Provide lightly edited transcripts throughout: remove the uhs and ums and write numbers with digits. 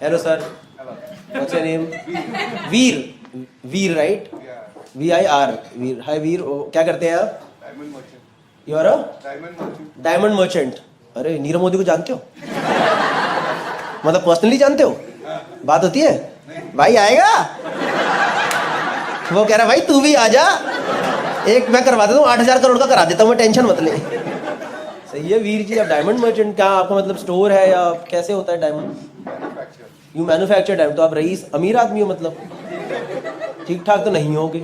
Hello, sir. Hello. What's your name? Veer. Veer, right? Yeah. VIR. Veer. Hi, Veer. क्या करते हैं आप? Diamond merchant. You are a Diamond merchant. Diamond merchant. अरे नीरव मोदी को जानते हो? मतलब पर्सनली जानते हो? बात होती है? भाई आएगा? वो कह रहा भाई तू भी आ जा. एक मैं करवा देता हूँ 8,000 करोड़ का करा देता हूँ मैं, टेंशन मत ले. सही है वीर जी. आप डायमंड मर्चेंट क्या आपका मतलब स्टोर है या कैसे होता है diamond? Manufacturer. You manufacture diamond. तो आप रईस अमीर आदमी हो मतलब? ठीक ठाक तो नहीं होगे?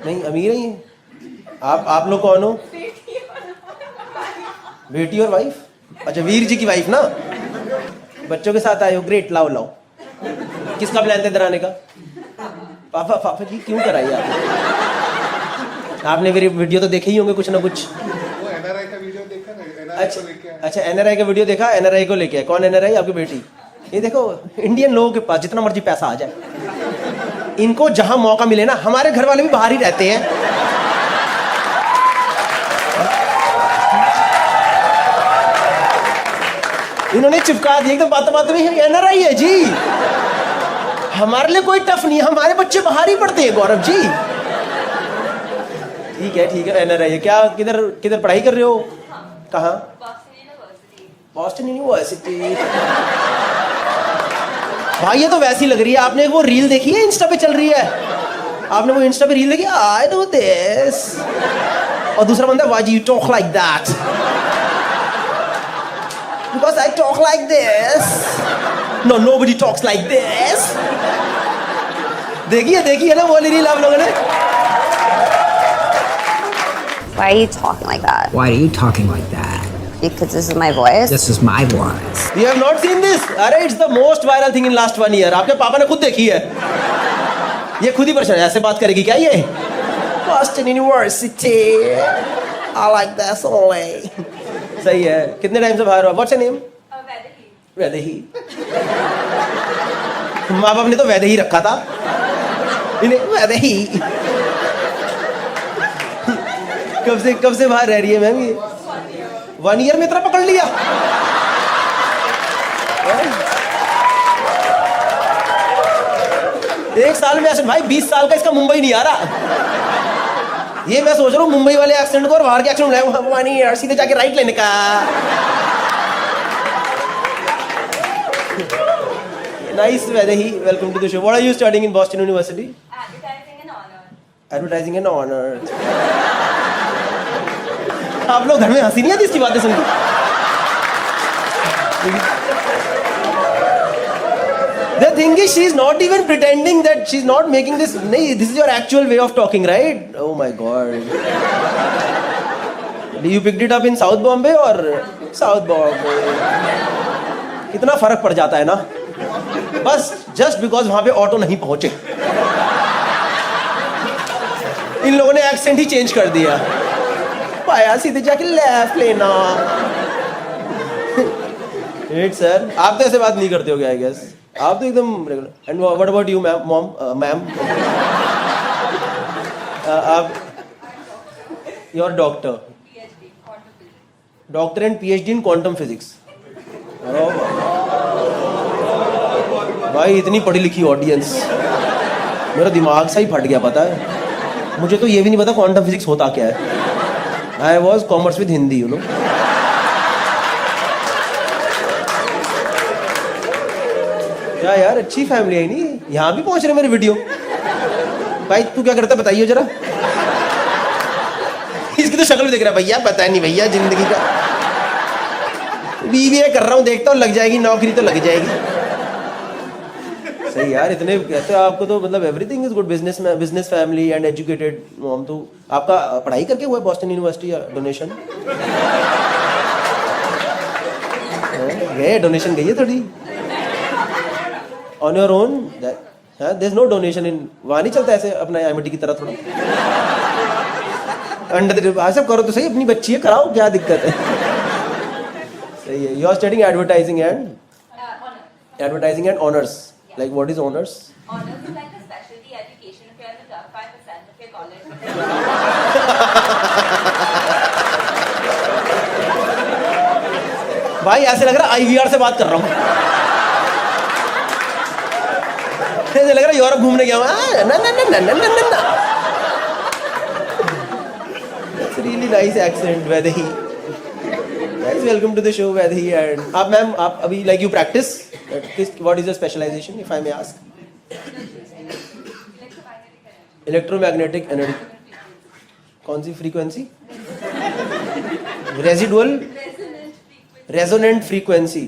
नहीं अमीर ही हैं. आप लोग कौन हो? बेटी और वाइफ. अच्छा वीर जी की वाइफ ना. बच्चों के साथ आए हो. ग्रेट. लाओ लाओ. किसका प्लान था इधर आने का? पापा जी क्यों कराई आपने मेरी वीडियो तो देखे ही होंगे कुछ ना कुछ. वो NRI का वीडियो देखा ना, NRI को लेके आया. अच्छा NRI का वीडियो देखा. NRI को लेके आए. कौन NRI? आपकी बेटी. ये देखो इंडियन लोगों के पास जितना मर्जी पैसा आ जाए, इनको जहां मौका मिले ना. हमारे घर वाले भी बाहर ही रहते हैं. इन्होंने चिपका दिया एकदम बात में. NRI है जी. हमारे लिए कोई टफ नहीं है. हमारे बच्चे बाहर ही पढ़ते हैं गौरव जी. ठीक है NRI है. क्या किधर पढ़ाई कर रहे हो? कहाँ? Boston university. भाई ये तो वैसी लग रही है. आपने वो रील देखी है इंस्टा पे चल रही है? आपने वो इंस्टा पे रील देखी? I know this. और दूसरा बंदा why you talk like that? Because I talk like this. No nobody talks like this. देखिए ना वो रील आप लोगों ने. Why are you talking like that? Why are you talking like that? Because this is my voice. This is my voice. You have not seen this? अरे it's the most viral thing in last 1 year. आपके पापा ने खुद देखी है. ये खुद ही परेशान ऐसे बात करेगी क्या ये? Boston University. I like that only. सही है. कितने टाइम से बाहर हो? What's your name? वैदेही. माँ बाप ने तो वैदेही रखा था. इन्हें वैदेही. कब से बाहर रह रही है मैम ये? 1 ईयर में इतना पकड़ लिया. एक साल में ऐसे भाई 20 साल का इसका मुंबई नहीं आ रहा. ये मैं सोच रहा हूँ मुंबई वाले एक्सेंट को और बाहर के एक्सेंट लाऊं. 1 ईयर सीधे जाके राइट लेने का. Nice Vaidehi. Welcome to the show. What are you studying in Boston University? Advertising and honour. आप लोग घर में हंसी नहीं आती इसकी बातें सुनकर? The thing is, she is not even pretending that she is not making this. नहीं, this is your actual way of talking, right? Oh my God. You picked it up in South Bombay or South Bombay? कितना फर्क पड़ जाता है ना. बस just because वहाँ पे ऑटो नहीं पहुँचे, इन लोगों ने एक्सेंट ही चेंज कर दिया. पाया सीधे जाके लेफ्ट लेना. सर आप तो ऐसे बात नहीं करते हो क्या? आई गेस आप तो एकदम regular. And what about you ma'am? Ma'am आप your doctor and PhD in quantum physics. भाई इतनी पढ़ी लिखी ऑडियंस. मेरा दिमाग सा ही फट गया. पता है मुझे तो ये भी नहीं पता क्वांटम फिजिक्स होता क्या है. I was commerce with Hindi, you know. क्या यार अच्छी फैमिली है नहीं. यहाँ भी पहुँच रहे मेरे वीडियो. भाई तू क्या करता बताइए जरा. इसकी तो शक्ल भी देख रहा है भैया. पता नहीं भैया जिंदगी का. BBA कर रहा हूँ, देखता हूँ लग जाएगी नौकरी तो लग जाएगी. सही यार. इतने कहते हो आपको तो मतलब everything is good. Business family and educated mom. तो आपका पढ़ाई करके हुआ है बॉस्टन यूनिवर्सिटी या डोनेशन? गए डोनेशन गई है थोड़ी on your own. There is no donation in. वहाँ नहीं चलता ऐसे अपना MIT की तरह थोड़ा अंडर सब करो तो सही. अपनी बच्ची है कराओ, क्या दिक्कत है. सही है. You are studying advertising and honours. Like what is honors? Honors is like a specialty education if you're in the top 5% of your college. भाई ऐसे लग रहा है IVR से बात कर रहा हूँ. ऐसे लग रहा है यूरोप घूमने गया हूँ। ना ना ना ना ना ना ना। It's really nice accent, Vaidehi. Guys, welcome to the show, Vaidehi. And आप मैम, आप अभी like you practice? What is your specialization, if I may ask? Electromagnetic energy. कौन सी frequency? Residual? Resonant frequency.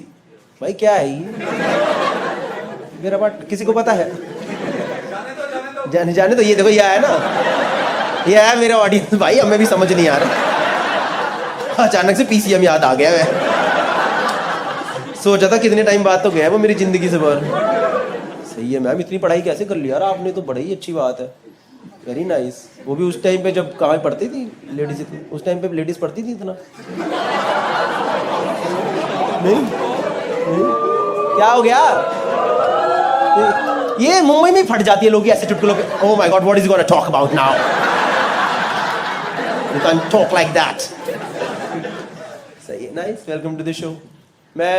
भाई क्या है ये? मेरा बात किसी को पता है? जाने तो ये देखो ये आया ना, ये है मेरा ऑडियंस भाई, हमें भी समझ नहीं आ रहा। अचानक से पीसीएम याद आ गया। मैं सोचा था कितने टाइम बाद तो गया वो मेरी जिंदगी से बाहर। सही है मैम, इतनी पढ़ाई कैसे कर ली यार आपने, तो बड़ी ही अच्छी बात है। Very nice. वो भी उस टाइम पे जब कहाँ पढ़ती थी लेडीज, उस टाइम पे लेडीज पढ़ती थी इतना? नहीं? क्या हो गया? ये मुंबई में फट जाती है लोग ऐसे चुटकुलों पे। Oh my God, what is you gonna talk about now? You can't talk like that. सही है, nice, welcome to the show. मैं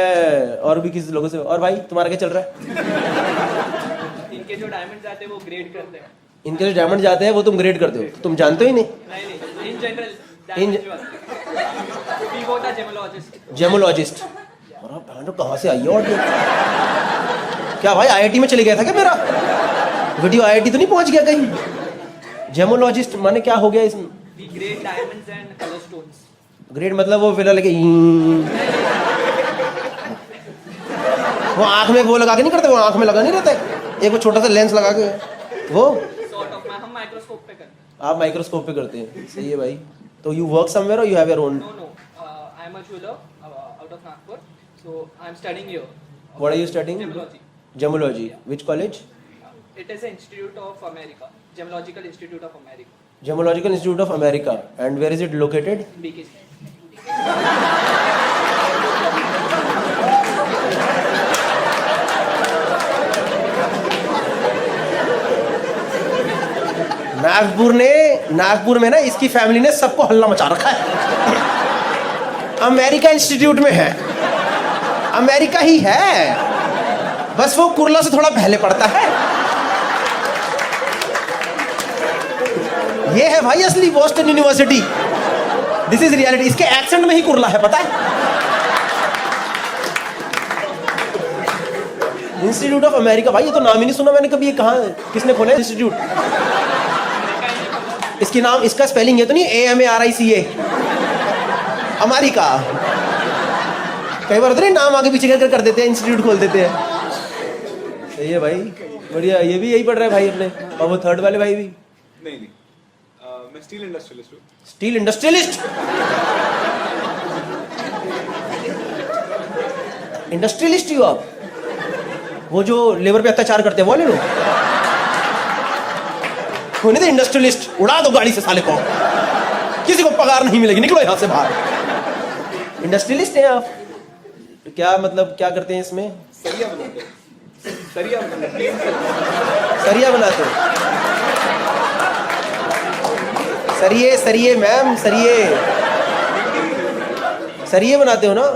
और भी किसी लोगों से, और भाई तुम्हारा क्या चल रहा है? इनके जो डायमंड जाते हैं वो ग्रेड करते हैं। इनके जो डायमंड जाते हैं वो तुम ग्रेड करते हो? तो तुम जानते हो ही नहीं? नहीं, in general we go the gemologist. Gemologist? और कहाँ से आई है ऑडियो? क्या भाई आईआईटी में चले गया था क्या मेरा वीडियो? आईआईटी तो नहीं पहुंच गया कहीं? जेमोलॉजिस्ट माने क्या हो गया इसमें? We grade diamonds and colour stones. Grade मतलब वो फिर लगे वो आंख में वो लगा के नहीं करते? वो आंख में लगा नहीं रहता है एक वो छोटा सा लेंस लगा के, वो सॉर्ट ऑफ। हम माइक्रोस्कोप पे करते हैं। आप माइक्रोस्कोप पे करते हैं? सही है भाई। तो यू वर्क समवेयर और you have your own? No, I am a jeweller out of Nagpur, so I am studying here. What are you studying? Gemology. Gemology. Which college? It is an institute of America, Gemological Institute of America. Gemological Institute of America. And where is it located? BKC. Nagpur में ना इसकी family ने सबको हल्ला मचा रखा है। America institute में है, अमेरिका ही है, बस वो कुर्ला से थोड़ा पहले पड़ता है। ये है भाई असली Boston university. This is reality. इसके एक्सेंट में ही कुर्ला है, पता है? इंस्टीट्यूट ऑफ अमेरिका, भाई ये तो नाम ही नहीं सुना मैंने कभी। ये कहाँ, किसने खोला इंस्टीट्यूट? इसकी नाम, इसका स्पेलिंग ये तो नहीं AMARICA? अमेरिका। कई बार तो नहीं नाम आगे पीछे कर देते हैं, इंस्टीट्यूट खोल देते हैं। सही है भाई, बढ़िया। ये भी यही पढ़ रहा है भाई अपने, और वो थर्ड वाले भाई भी? नहीं, मैं स्टील इंडस्ट्रियलिस्ट हूँ। Steel industrialist? इंडस्ट्रियलिस्ट ही हो आप? वो जो लेबर पे अत्याचार करते हैं वो वाले लोग? होने दे इंडस्ट्रियलिस्ट, उड़ा दो गाड़ी से साले को, किसी को पगार नहीं मिलेगी, निकलो यहाँ से बाहर। इंडस्ट्रियलिस्ट हैं आप? तो क्या मतलब क्या करते हैं इसमें? सरिया बनाते हैं। सरिया बनाते हैं। सरिया बनाते हो? सरिये, सरिये मैम, सरिये, सरिये बनाते हो ना?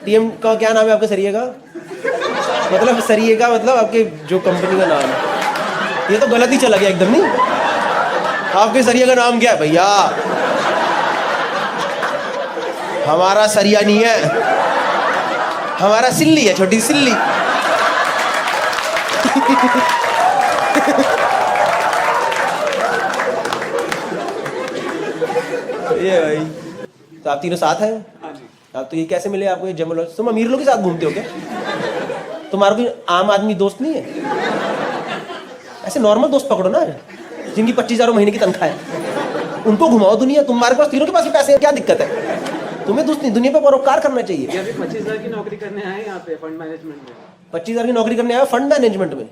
टीएम का क्या नाम है आपके सरिये का? मतलब सरिये का मतलब आपके जो कंपनी का नाम है। ये तो गलत ही चला गया एकदम। नहीं, आपके सरिया का नाम क्या है भैया? हमारा सरिया नहीं है, हमारा सिल्ली है, छोटी सिल्ली। ये भाई, तो आप तीनों साथ हैं? हाँ जी। आप तो ये कैसे मिले आपको? ये जेमोलॉजी, तुम अमीर लोग के साथ घूमते हो क्या? तुम्हारा कोई आम आदमी दोस्त नहीं है? ऐसे नॉर्मल दोस्त पकड़ो ना, जिनकी 25,000 महीने की तनख्वाह है, उनको घुमाओ दुनिया। तुम्हारे पास तीनों के पास भी पैसे हैं, क्या दिक्कत है? तुम्हें दुनिया पे परोपकार करना चाहिए। ये अभी 25,000 की नौकरी करने आए यहाँ पे फंड मैनेजमेंट में। 25,000 की नौकरी करने आया फंड मैनेजमेंट में?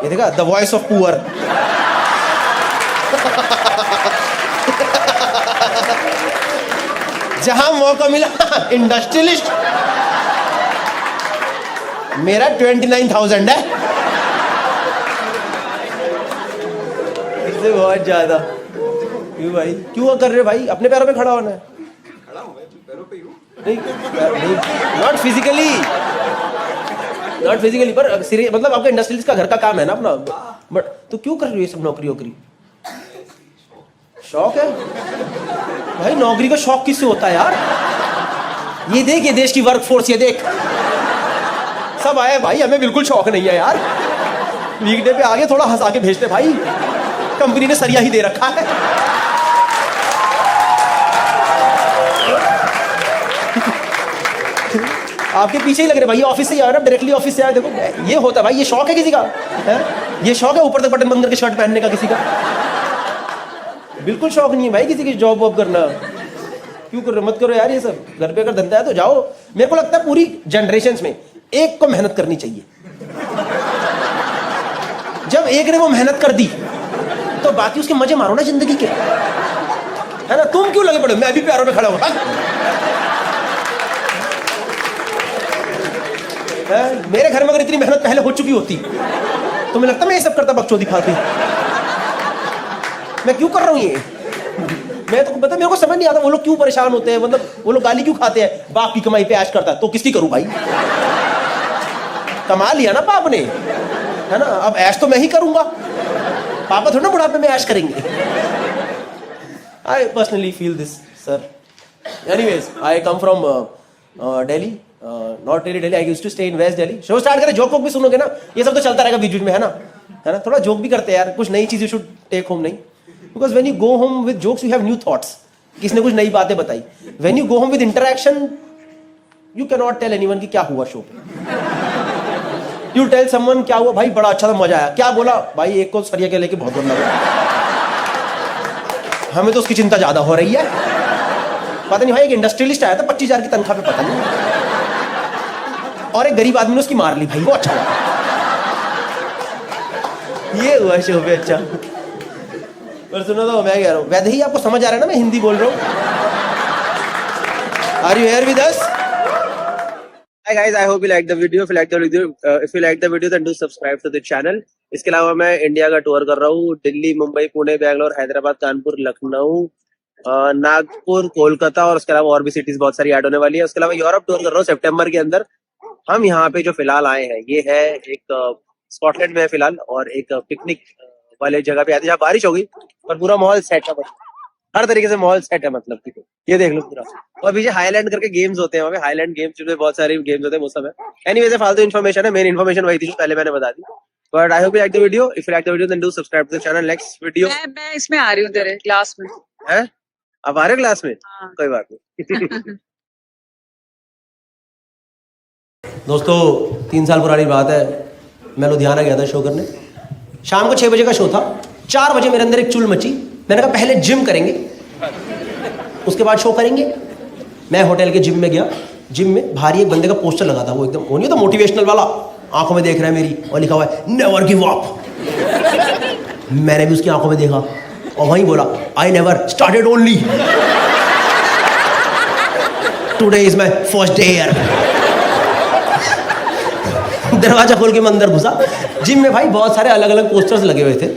ये देखा, द वॉइस ऑफ पुअर। जहां मौका मिला इंडस्ट्रियलिस्ट। मेरा 29,000 है, इससे बहुत ज्यादा। क्यों भाई, क्यों कर रहे हो भाई? अपने पैरों पे खड़ा होना है। खड़ा हूँ मैं, पैरों पे ही हूँ। नॉट फिजिकली, पर मतलब आपका इंडस्ट्रियलिस्ट का घर का काम है ना अपना, बट तो क्यों कर रही हो ये सब नौकरी वोकरी? शौक है भाई, नौकरी का शौक किससे होता है यार? ये देख, ये देश की वर्कफोर्स, ये देख सब आए भाई, हमें बिल्कुल शौक नहीं है यार। वीकडे पे आगे थोड़ा हंसा के भेजते भाई, कंपनी ने सरिया ही दे रखा है। आपके पीछे ही लग रहे भाई, ऑफिस से ही आए ना, डायरेक्टली ऑफिस से आए। देखो ये होता है भाई, ये शौक है किसी का है? ये शौक है ऊपर तक बटन बंद करके शर्ट पहनने का किसी का? बिल्कुल शौक नहीं है भाई किसी की जॉब वॉब करना। क्यों कर रहे? मत करो यार ये सब। घर पे अगर धंधा है तो जाओ। मेरे को लगता है पूरी जनरेशंस में एक को मेहनत करनी चाहिए। जब एक ने वो मेहनत कर दी तो बाकी उसके मजे मारो ना जिंदगी के, है ना? तुम क्यों लगे पड़े? मैं भी प्यारों में खड़ा हूं। मेरे घर में अगर इतनी मेहनत पहले हो चुकी होती तो मुझे लगता मैं ये सब करता बकचोदी फालतू। मैं क्यों कर रहा हूं ये? मैं तो पता, मेरे को समझ नहीं आता वो लोग क्यों परेशान होते हैं। मतलब वो लोग गाली क्यों खाते हैं? बाप की कमाई पे ऐश करता है तो किसकी करूं भाई? कमा लिया ना बाप ने, है ना? अब ऐश तो मैं ही करूंगा, पापा थोड़ा ना बुढ़ापे में ऐश करेंगे। I personally feel this sir. Anyways, I come from Delhi, not really Delhi, I used to stay in West Delhi. Show start करें, जोक वोक भी सुनोगे ना, ये सब तो चलता रहेगा बीच बीच में, है ना? थोड़ा जोक भी करते हैं यार, कुछ नई चीज यू शुड टेक होम। नहीं, because when you go home with jokes you have new thoughts. किसने कुछ नई बातें बताई। When you go home with interaction you can not tell anyone कि क्या हुआ शो पे। यू टेल समवन क्या हुआ भाई, बड़ा अच्छा था, मजा आया। क्या बोला भाई? एक को सरिया के लेके बहुत बुरा लगा, हमें तो उसकी चिंता ज्यादा हो रही है। पता नहीं भाई, एक इंडस्ट्रियलिस्ट आया था 25,000 की तनख्वाह पे, पता नहीं, और एक गरीब आदमी ने उसकी मार ली भाई, वो अच्छा लगा। ये हुआ शो पे अच्छा। पर सुनो तो मैं कह रहा हूँ, वैसे ही आपको समझ आ रहा है ना मैं हिंदी बोल रहा हूँ? Are you here with us? Hi guys, I hope you like the video. If you like the video, then do subscribe to the channel. इसके अलावा मैं इंडिया का टूर कर रहा हूँ। दिल्ली, मुंबई, पुणे, बैंगलोर, हैदराबाद, कानपुर, लखनऊ, नागपुर, कोलकाता, और उसके अलावा और भी सिटीज बहुत सारी ऐड होने वाली है। उसके अलावा यूरोप टूर कर रहा हूँ सितंबर के अंदर। हम यहाँ पे जो फिलहाल आए हैं, ये है एक स्कॉटलैंड में है फिलहाल, और एक पिकनिक वाले जगह पे आते हैं जहाँ बारिश होगी पर पूरा माहौल सेट है, हर तरीके से माहौल सेट है। मतलब कि ये देख लो पूरा। और पीछे हाईलैंड करके गेम्स होते हैं वहाँ पे, हाईलैंड गेम्स जिसमें बहुत सारे गेम्स होते हैं, वो सब है। एनीवेज, फालतू इन्फॉर्मेशन है, मेन इन्फॉर्मेशन वही थी जो पहले मैंने बता दी। But I hope you like the video. If you like the video then do subscribe to the channel. Next video मैं इसमें आ रही हूँ तेरे क्लास में। है? अब आ रहे क्लास में? हाँ। कोई बात नहीं। दोस्तों 3 साल पुरानी बात है, मैं लुधियाना गया था शो करने। शाम को 6 बजे का शो था। 4 बजे मेरे अंदर एक चुल मची। मैंने कहा पहले जिम करेंगे, उसके बाद शो करेंगे। मैं होटल के जिम में गया। जिम में भारी एक बंदे का पोस्टर लगा था, वो एकदम वो नहीं तो मोटिवेशनल वाला, आंखों में देख रहा है मेरी, और लिखा हुआ है नेवर गिव अप। मैंने भी उसकी आंखों में देखा और वहीं बोला I never started only, today is my first day here. दरवाजा खोल के मैं अंदर घुसा। जिम में भाई बहुत सारे अलग अलग पोस्टर्स लगे हुए थे,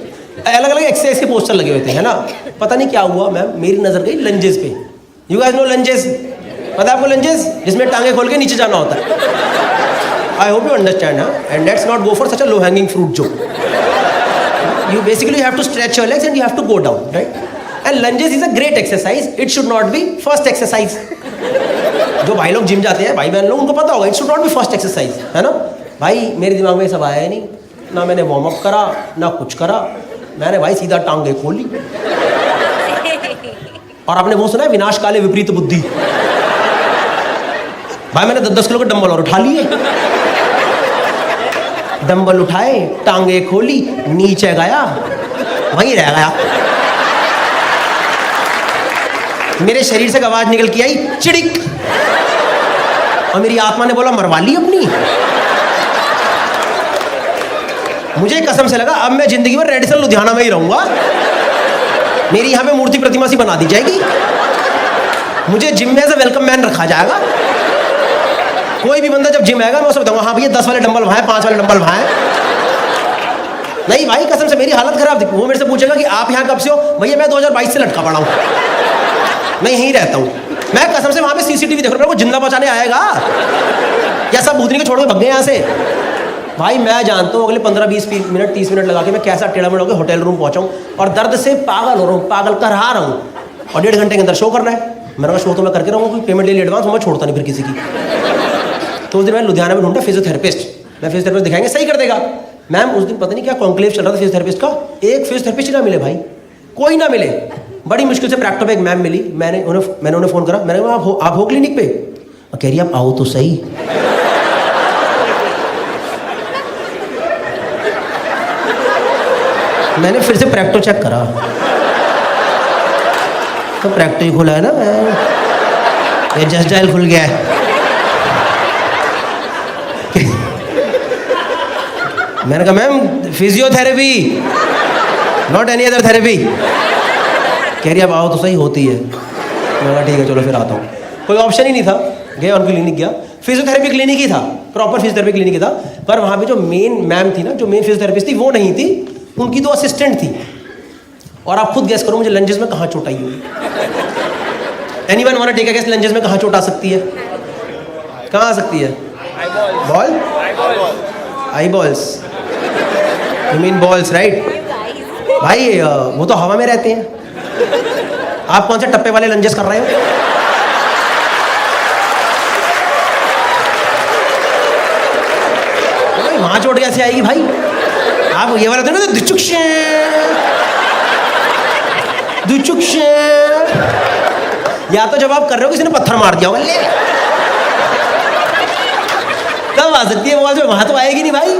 अलग अलग एक्सरसाइज के पोस्टर लगे हुए थे, है ना? पता नहीं क्या हुआ, मैम मेरी नजर गई लंजेस पे। You guys know lunges? पता है आपको लंजेस? जिसमें टांगे खोल के नीचे जाना होता है। I hope you understand, and let's not go for such a low hanging fruit जो you basically have to stretch your legs and you have to go down, right? And lunges is a great exercise. It should not be first exercise. जो भाई लोग gym जाते हैं, भाई बहन लोग, उनको पता होगा, it should not be first exercise, है ना? भाई मेरे दिमाग में सब आया नहीं, ना मैंने वार्म अप करा ना कुछ करा। मैंने भाई सीधा टांगे खोली। और आपने वो सुना है विनाश काले विपरीत बुद्धि? भाई मैंने 10 किलो के डंबल और उठा लिए। डंबल उठाए, टांगे खोली, नीचे गया, वहीं रह गया। मेरे शरीर से आवाज निकल के आई चिड़िक, और मेरी आत्मा ने बोला मरवा ली अपनी। मुझे कसम से लगा अब मैं जिंदगी भर रेडिसन लुधियाना में ही रहूंगा। मेरी यहाँ पे मूर्ति प्रतिमा सी बना दी जाएगी, मुझे जिम में एज अ वेलकम मैन रखा जाएगा। कोई भी बंदा जब जिम आएगा मैं उसे बताऊंगा हाँ भैया 10 वाले डंबल वहां, 5 वाले डंबल वहां। नहीं भाई कसम से मेरी हालत खराब थी। वो मेरे से पूछेगा कि आप यहाँ कब से हो? भैया मैं 2022 से लटका पड़ा हूँ, मैं यहीं रहता हूँ। मैं कसम से वहां पे सीसीटीवी देख रहा हूँ, जिंदा बचाने आएगा या सब भूतनी को छोड़ के भग गए यहाँ से। भाई मैं जानता हूँ अगले 15-20 मिनट 30 मिनट लगा के मैं कैसा टेढ़ा मेढ़ा होकर होटल रूम पहुंचाऊँ और दर्द से पागल हो रहा हूँ, पागल कर रहा हूँ, और 1.5 घंटे के अंदर शो करना है। मैंने कहा शो तो मैं करके रहूँगा, कोई पेमेंट ले ली एडवांस, मैं छोड़ता नहीं फिर किसी की। तो उस दिन मैं लुधियाना में ढूंढा फिजियोथेरेपिस्ट, मैं फिजियोथेरेपिस्ट दिखाएंगे सही कर देगा। मैम उस दिन पता नहीं क्या कॉन्क्लेव चल रहा था फिजियोथेरेपिस्ट का, एक फिजियोथेरेपिस्ट ही ना मिले भाई, कोई ना मिले। बड़ी मुश्किल से प्रैक्टो पे एक मैम मिली, मैंने उन्हें फ़ोन करा, मैंने कहा आप हो क्लिनिक पे? कह रही आप आओ तो सही। मैंने फिर से प्रैक्टो चेक करा तो प्रैक्टो ही खुला है ना, ये जस्ट डायल खुल गया है। मैंने कहा ma'am physiotherapy, not any other therapy. कह रही अब आओ तो सही होती है। मैंने कहा ठीक है चलो फिर आता हूँ। कोई ऑप्शन ही नहीं था, गया उनकी क्लिनिक गया, फिजियोथेरेपी क्लिनिक ही था, प्रॉपर फिजियोथेरेपी क्लिनिक ही था। पर वहाँ पे जो मेन मैम थी ना, जो मेन फिजियोथेरेपिस्ट थी वो नहीं थी, उनकी 2 असिस्टेंट थी। और आप खुद गेस करो मुझे लंजेस में कहाँ चोट आई होगी। Anyone want to take a guess lunges में कहाँ चोट आ सकती है? कहाँ आ सकती है? Ball, I balls, you mean balls right? भाई वो तो हवा में रहते हैं, आप कौन से टप्पे वाले लंजेस कर रहे हो? भाई वहां चोट कैसे आएगी भाई? आप ये वाला तो दुचुक्ष या तो जब आप कर रहे हो किसी ने पत्थर मार दिया होगा, ले तब आ सकती है बॉल, वहां तो आएगी नहीं भाई,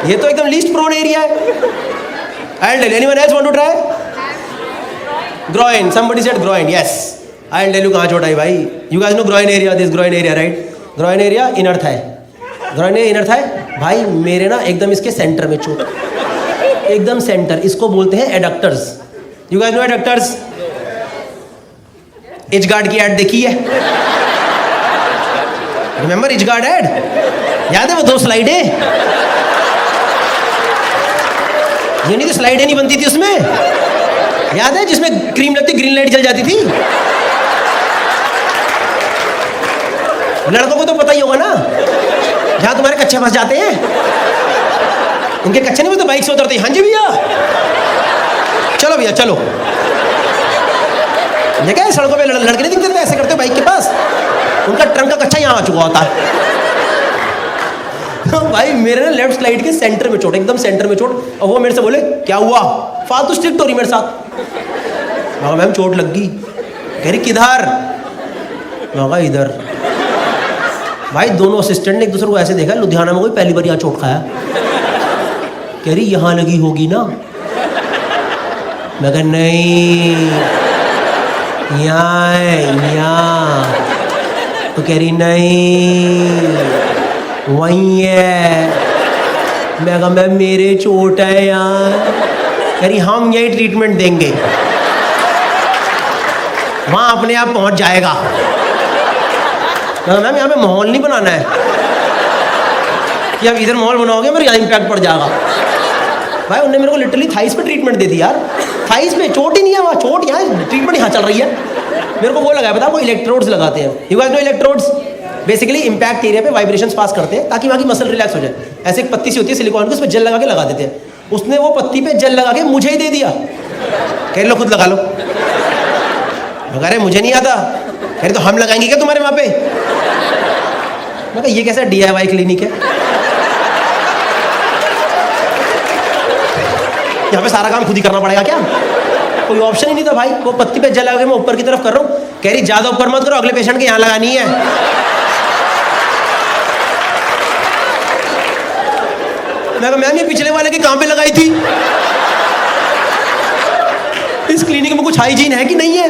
ये तो एकदम लीस्ट प्रोन एरिया है। I'll tell you. Anyone else want to try? Groin. Somebody said groin. Yes. I'll tell you कहाँ चोट आई भाई. You guys know groin area. This groin area, right? Groin area inner thigh. Groin area inner thigh. भाई मेरे ना एकदम इसके centre में चोट, एकदम सेंटर, इसको बोलते हैं एडक्टर्स। You guys know एडक्टर्स? इचगार्ड की ऐड देखी है? Remember Itchguard ad? याद है वो 2 स्लाइडें? ये नहीं तो स्लाइडें नहीं बनती थी उसमें, याद है? जिसमें क्रीम लगती ग्रीन लाइट जल जाती थी। लड़कों को तो पता ही होगा ना, जहां तुम्हारे कच्चे फंस जाते हैं, उनके कच्चे नहीं, वो तो बाइक से उतरते हैं। हाँ जी भैया, चलो भैया चलो। ये क्या है, सड़कों पे लड़के नहीं दिखते ऐसे करते बाइक के पास, उनका ट्रंक का कच्चा यहाँ आ चुका होता है। भाई मेरे ना लेफ्ट स्लाइड के सेंटर में चोट, एकदम सेंटर में चोट। और वो मेरे से बोले क्या हुआ, फालतू स्ट्रिक्ट हो रही मेरे साथ। मैं मैम चोट लग गई। कह रही किधर? मैं इधर। भाई दोनों असिस्टेंट ने एक दूसरे को ऐसे देखा, लुधियाना में कोई पहली बार यहाँ चोट खाया। कह रही यहाँ लगी होगी ना? मैं कहा नहीं, यहाँ। तो कह रही नहीं वही है। मैं कहा मैम मेरे चोट है यार। कह रही हम यही ट्रीटमेंट देंगे, वहाँ अपने आप पहुँच जाएगा। मैम यहाँ पे माहौल नहीं बनाना है कि अब इधर माहौल बनाओगे मेरे यहाँ इम्पैक्ट पड़ जाएगा। भाई उन्होंने मेरे को लिटरली थाइस पे ट्रीटमेंट दे दी यार, थाइस पे। चोट ही नहीं है वहाँ, चोट यहाँ, ट्रीटमेंट यहाँ चल रही है। मेरे को वो लगाया, पता वो इलेक्ट्रोड्स लगाते हैं। You guys know electrodes? Basically impact area पे वाइब्रेशंस पास करते हैं ताकि वहाँ की मसल रिलैक्स हो जाए। ऐसे एक पत्ती सी होती है सिलिकॉन की, उसमें जेल लगा के लगा देते हैं। उसने वो पत्ती पे जेल लगा के मुझे ही दे दिया, कह लो खुद लगा लो। मैं कह मुझे नहीं आता। कह रहे तो हम लगाएंगे क्या तुम्हारे वहाँ पे? मैं कहा ये कैसा DIY क्लिनिक है, यहाँ पे सारा काम खुद ही करना पड़ेगा क्या? कोई ऑप्शन ही नहीं था भाई। वो पत्ती पे जेल लगा के मैं ऊपर की तरफ कर रहा हूँ। कह रही ज्यादा ऊपर मत करो, अगले पेशेंट के यहाँ लगानी है। मैं कहा मैम ये पिछले वाले के कहाँ पे लगाई थी? इस क्लिनिक में कुछ हाइजीन है कि नहीं है?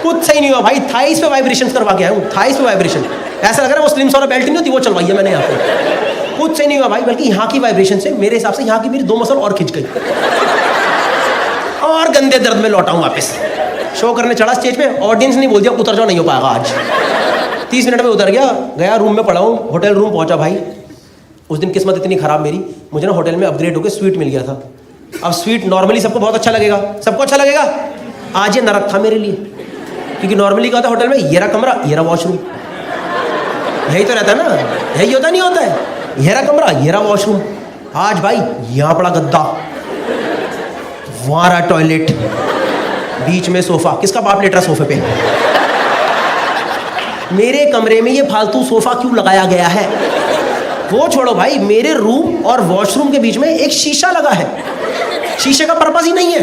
कुछ सही नहीं हुआ भाई। थाइस पे वाइब्रेशन करवा के आया हूँ, थाइस पे वाइब्रेशन। ऐसा लग रहा है वो स्लिम सोना बेल्ट नहीं होती, वो चलवाई है मैंने यहाँ पे। कुछ सही नहीं हुआ भाई, बल्कि यहाँ की वाइब्रेशन से मेरे हिसाब से यहाँ की मेरी 2 मसल और खिंच गई और गंदे दर्द में लौटा हूँ वापस। शो करने चढ़ा स्टेज पे, ऑडियंस ने बोल दिया उतर जाओ, नहीं हो पाएगा आज। 30 मिनट में उतर गया, गया रूम में पड़ा हूँ, होटल रूम पहुँचा भाई। उस दिन किस्मत इतनी खराब मेरी, मुझे ना होटल में अपग्रेड होकर स्वीट मिल गया था। अब स्वीट नॉर्मली सबको बहुत अच्छा लगेगा, सबको अच्छा लगेगा। आज ये नरक था मेरे लिए। क्योंकि नॉर्मली क्या होता है होटल में, ये रहा कमरा, ये रहा वॉशरूम, यही तो रहता है ना, यही होता नहीं होता है, ये रहा कमरा, ये रहा वॉशरूम। आज भाई यहाँ पड़ा गद्दा, वहाँ रहा टॉयलेट, बीच में सोफा, किसका बाप लेट रहा सोफे पे? मेरे कमरे में ये फालतू सोफा क्यों लगाया गया है? वो छोड़ो भाई, मेरे रूम और वॉशरूम के बीच में एक शीशा लगा है। शीशे का पर्पस ही नहीं है,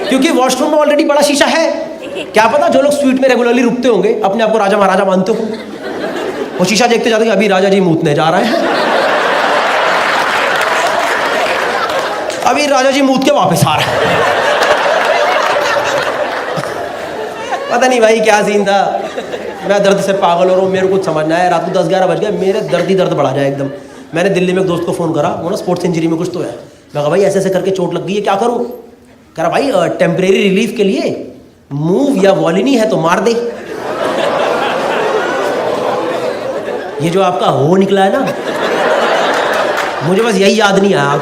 क्योंकि वॉशरूम में ऑलरेडी बड़ा शीशा है। क्या पता जो लोग स्वीट में रेगुलरली रुकते होंगे, अपने आप को राजा महाराजा मानते हो, वो शीशा देखते जाते कि अभी राजा जी मूतने जा रहे हैं, अभी राजा जी मूत के वापस आ रहे हैं। पता नहीं भाई क्या सीन था, मैं दर्द से पागल हो रहा हूँ, मेरे को कुछ समझना है। रात को 10-11 बज गए, मेरे दर्द ही दर्द बढ़ा जाए एकदम। मैंने दिल्ली में एक दोस्त को फ़ोन करा, वो ना स्पोर्ट्स इंजरी में कुछ तो है। मैं कहा भाई ऐसे ऐसे करके चोट लग गई है, क्या करूँ? कह रहा भाई टेम्परेरी रिलीफ के लिए मूव या वॉलिनी है तो मार दे। ये जो आपका हो निकला है ना, मुझे बस यही याद नहीं आया,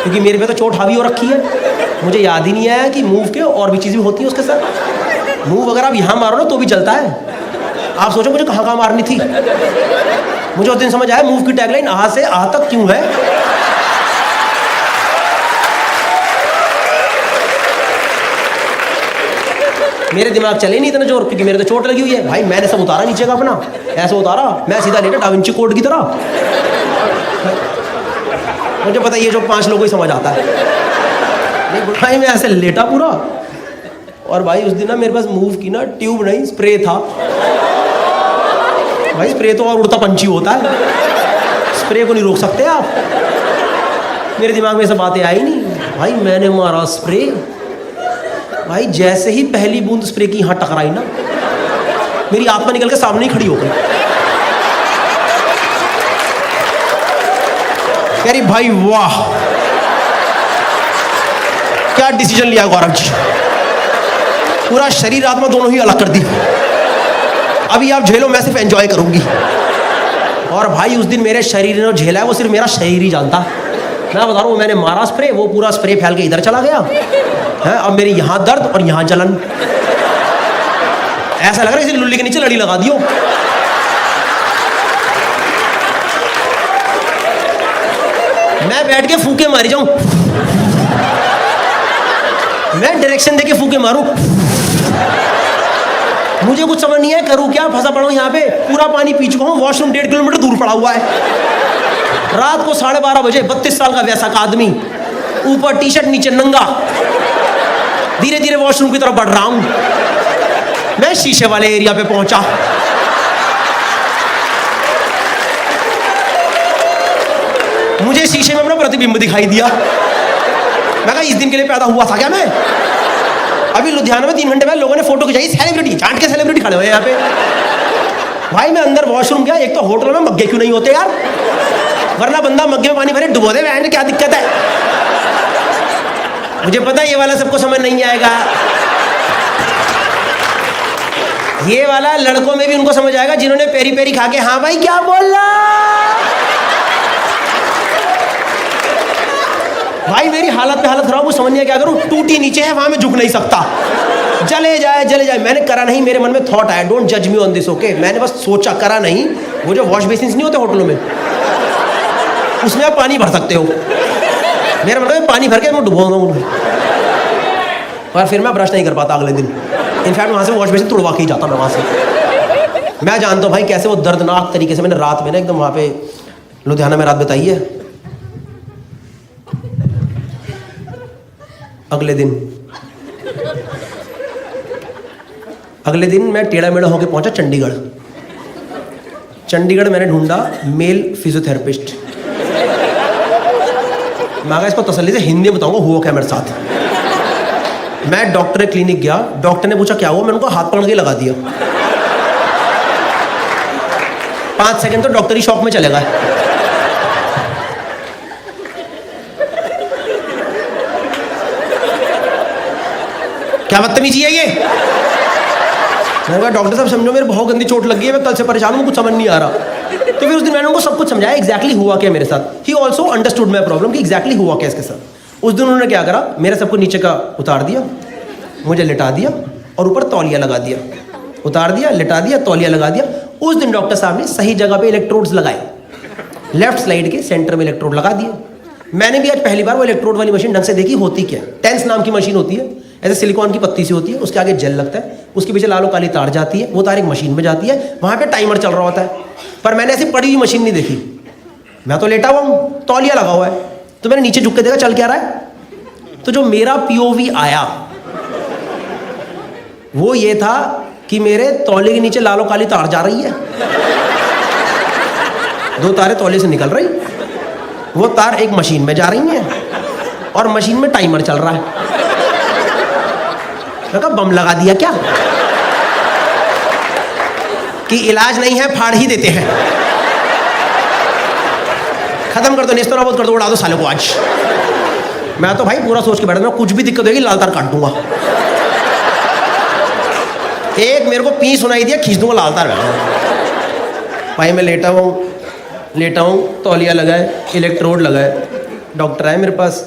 क्योंकि मेरे पे तो चोट हावी हो रखी है। मुझे याद ही नहीं आया कि मूव के और भी चीज़ें होती हैं उसके साथ। मूव अगर आप यहाँ मारो ना तो भी चलता है। आप सोचो मुझे कहाँ कहाँ मारनी थी। मुझे उस दिन समझ आया मूव की टैगलाइन आ से आ तक क्यों है। मेरे दिमाग चले नहीं इतना जोर, क्योंकि मेरे तो चोट लगी हुई है। भाई मैंने सब उतारा नीचे का अपना, ऐसे उतारा, मैं सीधा लेटा डाविंची कोड की तरह। मुझे पता ये जो 5 लोगों को ही समझ आता है। नहीं भाई मैं ऐसे लेटा पूरा, और भाई उस दिन ना मेरे पास मूव की ना ट्यूब नहीं, स्प्रे था। भाई स्प्रे तो और उड़ता पंछी होता है, स्प्रे को नहीं रोक सकते आप। मेरे दिमाग में ये सब बातें आई नहीं। भाई मैंने मारा स्प्रे, भाई जैसे ही पहली बूंद स्प्रे की यहाँ टकराई ना, मेरी आत्मा निकल के सामने ही खड़ी हो गई। कह रही भाई वाह क्या डिसीजन लिया गौरव जी, पूरा शरीर आत्मा दोनों ही अलग कर दी। अभी आप झेलो, मैं सिर्फ एंजॉय करूंगी। और भाई उस दिन मेरे शरीर ने झेला है वो सिर्फ मेरा शरीर ही जानता। मैं बता रहा हूँ, मैंने मारा स्प्रे, वो पूरा स्प्रे फैल के इधर चला गया है। अब मेरी यहाँ दर्द और यहाँ जलन, ऐसा लग रहा है इसे लुल्ली के नीचे लड़ी लगा दियो। मैं बैठ के फूके मारी जाऊं, मैं डायरेक्शन देके फूके मारूं, मुझे कुछ समझ नहीं है करूं क्या। फंसा पड़ा हूं यहाँ पे, पूरा पानी पी चुका हूं, वॉशरूम 1.5 किलोमीटर दूर पड़ा हुआ है। रात को 12:30 बजे 32 साल का वैसा का आदमी, ऊपर टी शर्ट नीचे नंगा, धीरे धीरे वॉशरूम की तरफ बढ़ रहा हूं। मैं शीशे वाले एरिया पे पहुंचा, मुझे शीशे में अपना प्रतिबिंब दिखाई दिया। मैं कहा इस दिन के लिए पैदा हुआ था क्या मैं? अभी लुधियाना में 3 घंटे बाद लोगों ने फोटो खिंचाई, सेलिब्रिटी, जान के सेलिब्रिटी खड़े हुए हैं यहाँ पे। भाई मैं अंदर वॉशरूम गया, एक तो होटल में मग्गे क्यों नहीं होते यार, वरना बंदा मग्गे में पानी भरे डुबो दे, बहन क्या दिक्कत है। मुझे पता है ये वाला सबको समझ नहीं आएगा, ये वाला लड़कों में भी उनको समझ आएगा जिन्होंने पेरी पेरी खा के हाँ भाई क्या बोल रहा। भाई मेरी हालत पे हालत खराब, मुझे समझ नहीं आया क्या करूं। टूटी नीचे है, वहां में झुक नहीं सकता, जले जाए जले जाए। मैंने करा नहीं, मेरे मन में थॉट आया, डोंट जज मी ऑन दिस ओके। मैंने बस सोचा, करा नहीं। वो जो वॉश बेसिन नहीं होते होटलों में, उसमें आप पानी भर सकते हो। मेरा मतलब पानी भर के मैं डुबोऊंगा उन्हें, और फिर मैं ब्रश नहीं कर पाता अगले दिन। इनफैक्ट वहाँ से वॉश बेसिन तुड़वा के ही जाता मैं वहाँ से। मैं जानता हूँ भाई कैसे वो दर्दनाक तरीके से मैंने रात में ना एकदम वहाँ पे लुधियाना में रात बिताई है। अगले दिन मैं टेढ़ा मेढ़ा होकर पहुंचा चंडीगढ़। चंडीगढ़ मैंने ढूंढा मेल फिजियोथेरेपिस्ट। मैं इसको तसल्ली से हिंदी में बताऊंगा हुआ क्या मेरे साथ। मैं डॉक्टर के क्लिनिक गया, डॉक्टर ने पूछा क्या हुआ, मैंने उनको हाथ पकड़ के लगा दिया। 5 सेकंड तो डॉक्टर ही शॉक में चले गए। क्या बदतमीजी है ये। मैंने कहा डॉक्टर साहब समझो मेरे बहुत गंदी चोट लगी है, मैं कल से परेशान हूँ, कुछ समझ नहीं आ रहा। तो फिर उस दिन मैंने उनको सब कुछ समझाया एग्जैक्टली हुआ क्या मेरे साथ। He also understood my problem कि एग्जैक्टली हुआ क्या इसके साथ। उस दिन उन्होंने क्या करा, मेरा सब कुछ नीचे का उतार दिया, मुझे लिटा दिया और ऊपर तौलिया लगा दिया, उतार दिया, लिटा दिया, तौलिया लगा दिया। उस दिन डॉक्टर साहब ने सही जगह पे इलेक्ट्रोड्स लगाए, लेफ्ट स्लाइड के सेंटर में इलेक्ट्रोड लगा दिए। मैंने भी आज पहली बार वो इलेक्ट्रोड वाली मशीन ढंग से देखी होती क्या। टेंस नाम की मशीन होती है, ऐसे सिलिकॉन की पत्ती सी होती है, उसके आगे जेल लगता है, उसके पीछे लालो काली तार जाती है, वो तार एक मशीन में जाती है, वहाँ पे टाइमर चल रहा होता है। पर मैंने ऐसी पड़ी हुई मशीन नहीं देखी, मैं तो लेटा हुआ हूँ, तौलिया लगा हुआ है, तो मैंने नीचे झुक के देखा चल क्या रहा है। तो जो मेरा पीओवी आया वो ये था कि मेरे तौलिए के नीचे लालो काली तार जा रही है, 2 तारें तौलिए से निकल रही, वो तार एक मशीन में जा रही हैं और मशीन में टाइमर चल रहा है। मैं कहा बम लगा दिया क्या कि इलाज नहीं है फाड़ ही देते हैं, खत्म कर दो, नेस्तो नाबूद कर दो, उड़ा दो सालों को आज। मैं तो भाई पूरा सोच के बैठा था, कुछ भी दिक्कत होगी लाल तार काट दूंगा। एक मेरे को पी सुनाई दिया, खींच दूंगा लाल तार। भाई मैं लेटा हूँ, तौलिया लगाए, इलेक्ट्रोड लगाए, डॉक्टर आए मेरे पास,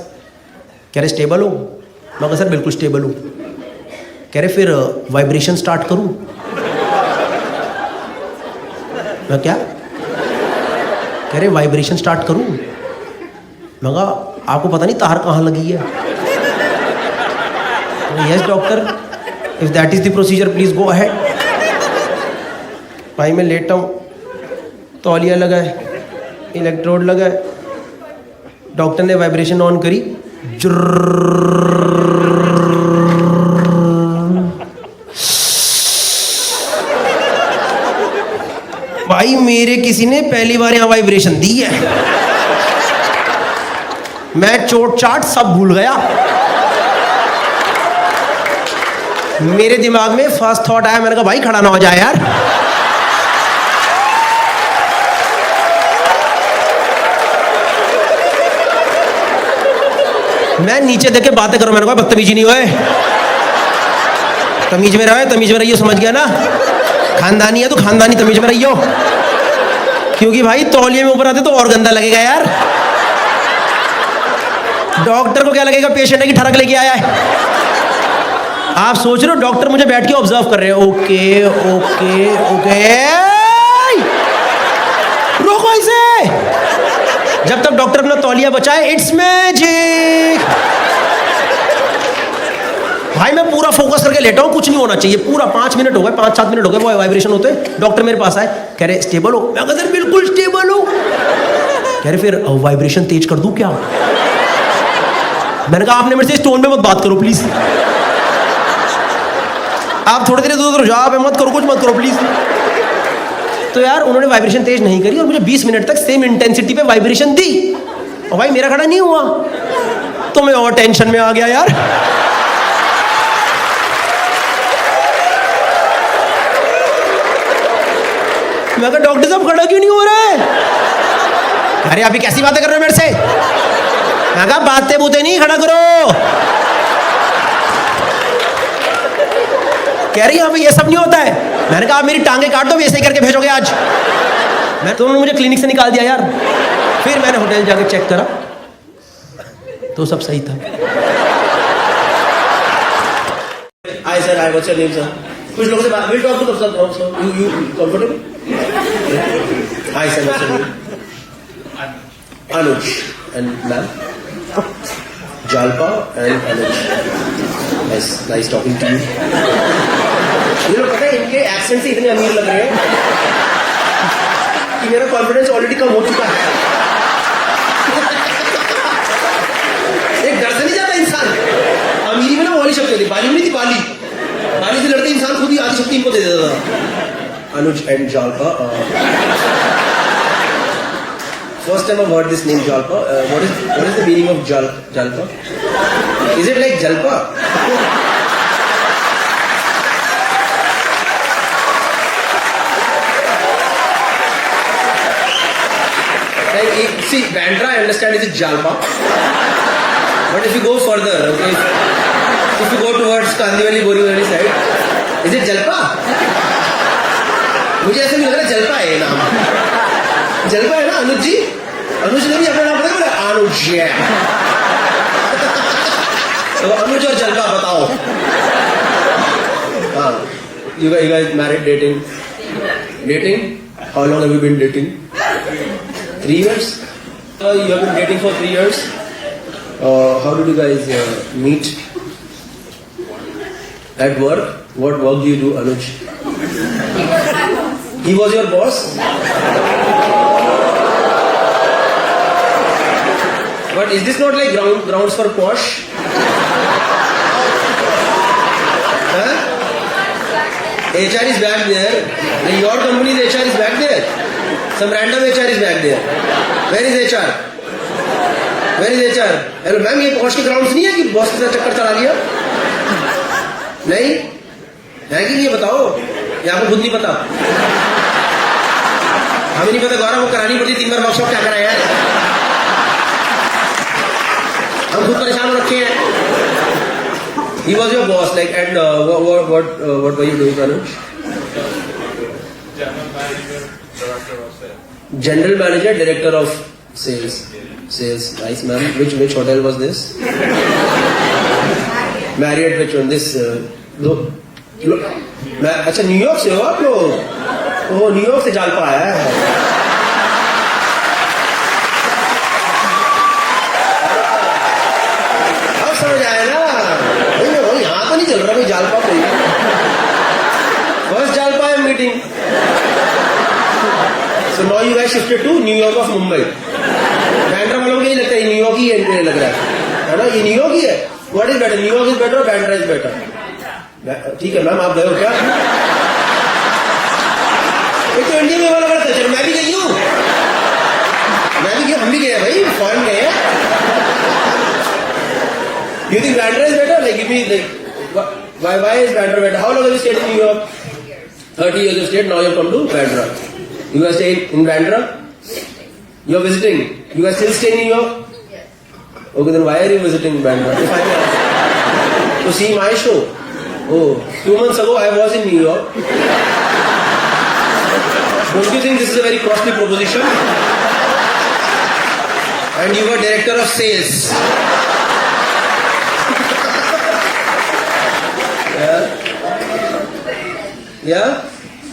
कह रहे स्टेबल हो? मैं कहा सर बिल्कुल स्टेबल हूँ। कह रहे फिर वाइब्रेशन स्टार्ट करूँ? मैं क्या? कह रहे वाइब्रेशन स्टार्ट करूँ? मैं कहा आपको पता नहीं तार कहाँ लगी है? Yes doctor, if that is the procedure please go ahead. भाई मैं लेटा हूँ, तौलिया लगाए, इलेक्ट्रोड लगाए, डॉक्टर ने वाइब्रेशन ऑन करी, भाई मेरे किसी ने पहली बार यहाँ वाइब्रेशन दी है। मैं चोट चाट सब भूल गया। मेरे दिमाग में फर्स्ट थॉट आया, मैंने कहा भाई खड़ा ना हो जाए यार। मैं नीचे देख के बातें करो, मैंने कहा बदतमीजी नहीं होए, तमीज में रहो, तमीज में रहियो, समझ गया ना? खानदानी है तो खानदानी तमीज में रहियो, क्योंकि भाई तौलिए में ऊपर आते तो और गंदा लगेगा यार। डॉक्टर को क्या लगेगा पेशेंट है कि ठरक लेके आया है। आप सोच रहे हो डॉक्टर मुझे बैठ के ऑब्जर्व कर रहे हैं, ओके ओके ओके, रोको इसे। जब तक डॉक्टर अपना तौलिया बचाए, इट्स मैजिक। भाई मैं पूरा फोकस करके लेटा हूँ, कुछ नहीं होना चाहिए, पूरा 5 मिनट हो गए, 5-7 मिनट हो गए, वो वाइब्रेशन होते। डॉक्टर मेरे पास आए, कह रहे स्टेबल हो? मैं कहा सर बिल्कुल स्टेबल हूँ। कह रहे फिर वाइब्रेशन तेज कर दूं क्या? मैंने कहा आपने मेरे से टोन में मत बात करो प्लीज, आप थोड़ी देर दूर जाओ, आप मत करो, कुछ मत करो प्लीज। तो यार उन्होंने वाइब्रेशन तेज नहीं करी और मुझे 20 मिनट तक सेम इंटेंसिटी पे वाइब्रेशन दी, और भाई मेरा खड़ा नहीं हुआ, तो मैं और टेंशन में आ गया यार। मैं कहा डॉक्टर साहब खड़ा क्यों नहीं हो रहा है? अरे अभी कैसी बातें कर रहे हो मेरे से? मैं कहा बातें बूते नहीं, खड़ा करो। कह रही यहाँ पे ये सब नहीं होता है। मैंने कहा आप मेरी टांगे काट दो, ऐसे ही करके भेजोगे आज। मैं तो मुझे क्लिनिक से निकाल दिया यार। फिर मैंने होटल जाके चेक करा तो सब सही था। Hi sir, hi, what's your name sir? कुछ लोगों से बात, will talk to sir, you comfortable? Hi sir, what's your name? Anuj and ma'am, Jalpa and Anuj. Nice talking to you. ये लोग पता है इनके एक्सेंट से इतने अमीर लग रहे हैं कि मेरा कॉन्फिडेंस ऑलरेडी कम हो चुका है। एक डर से नहीं जाता इंसान। अमीरी में ना वाली शक्ति होती, बाली में नहीं थी, बाली से लड़ते इंसान खुद ही आधी शक्ति इनको दे देता था। Anuj and Jalpa. First time I've heard this name Jalpa. What is the meaning of Jalpa? Is it like Jalpa? Like, see, Bandra I understand is Jalpa. But if you go further, okay, if you go towards Kandivali, Borivali side, is it Jalpa? मुझे ऐसा नहीं लग रहा जलपा है नाम। जलपा है ना अनुज जी? अनुज ने भी अपना नाम बताया, अनुज है। तो अनुज और जलपा बताओ। You guys married, dating? Dating? How long have you been dating? 3 years? You have been dating for 3 years? How did you guys meet? At work? What work do you do, Anuj? He was your boss? But is this not like grounds for posh? Huh? HR is back there. In your company's HR is back there. Some random HR is back there. Where is HR? Where is HR? Hello, ma'am, ये posh के grounds नहीं है कि boss के साथ चक्कर चला लिया? नहीं? है कि नहीं बताओ? या आपको खुद नहीं पता? हमें नहीं पता गौरव को करानी पड़ती 3 बार वर्कशॉप क्या कराया है? हम खुद परेशान हो रखे हैं. He was your boss, like, and what were you doing, Anuj? General manager, director of sales. Sales, nice, ma'am. Which hotel was this? Marriott, which one? This. अच्छा न्यूयॉर्क से हो आप लोग? ओह न्यूयॉर्क से जालपा आया है. अब समझ आया ना? यहाँ तो नहीं चल रहा भाई जालपा पे. फर्स्ट जालपा है meeting. So now you guys shifted to New York of Mumbai. Bandra वालों को यही लगता है न्यूयॉर्क ही लग रहा है ना? ये न्यूयॉर्क ही है. What is better? New York is better or Bandra is better? ठीक है मैम आप गए हो क्या? एक तो इंडिया में वाला बड़ा कल्चर. मैं भी गई हूँ. हम भी गए भाई. फॉरेन गए हैं. You think Bandra is better? Like, give me like, why is Bandra better? How long have you stayed in New York? 30 years you stayed. Now you have come to Bandra. You guys staying in Bandra? You are visiting. You guys still stay in New York? Yes. Okay, then why are you visiting Bandra? If I may ask. To see my show. Oh, 2 months ago I was in New York. Don't you think this is a very costly proposition? And you were director of sales. Yeah?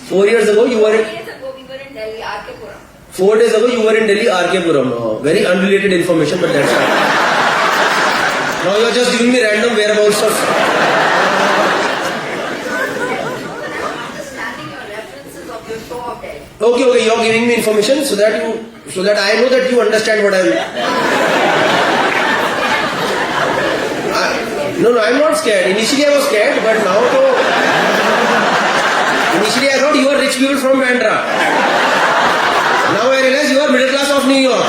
4 years ago you were in... 4 years ago we were in Delhi, RK Puram. 4 days ago you were in Delhi, RK Puram. Oh, very unrelated information, but that's fine. Now you are just giving me random whereabouts of... Understanding your references of your show of Delhi. Okay, you are giving me information so that I know that you understand what I am. No, I'm not scared. Initially I was scared, but now to... Initially I thought you are rich people from Bandra. Now I realize you are middle class of New York.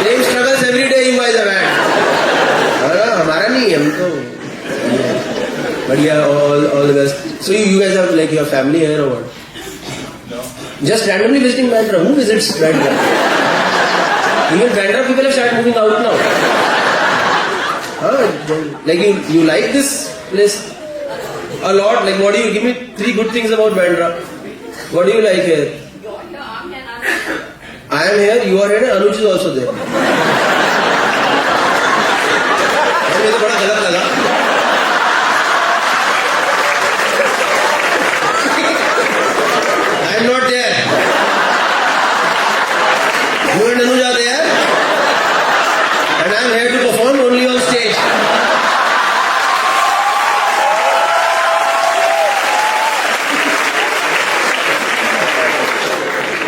Same struggles every day you guys have had. हमारा नहीं है हम तो. But yeah, all the best. So you guys have like your family here or what? No. Just randomly visiting Bandra. Who visits Bandra? Even Bandra people have started moving out now. Like you like this place a lot. Like what do you give me 3 good things about Bandra? What do you like here? Your aunt and Anuj. I am here. You are here. And Anuj is also there. मुझे तो बड़ा गलत लगा. I am not there. You and Anuj are there. And I am here to perform only on stage.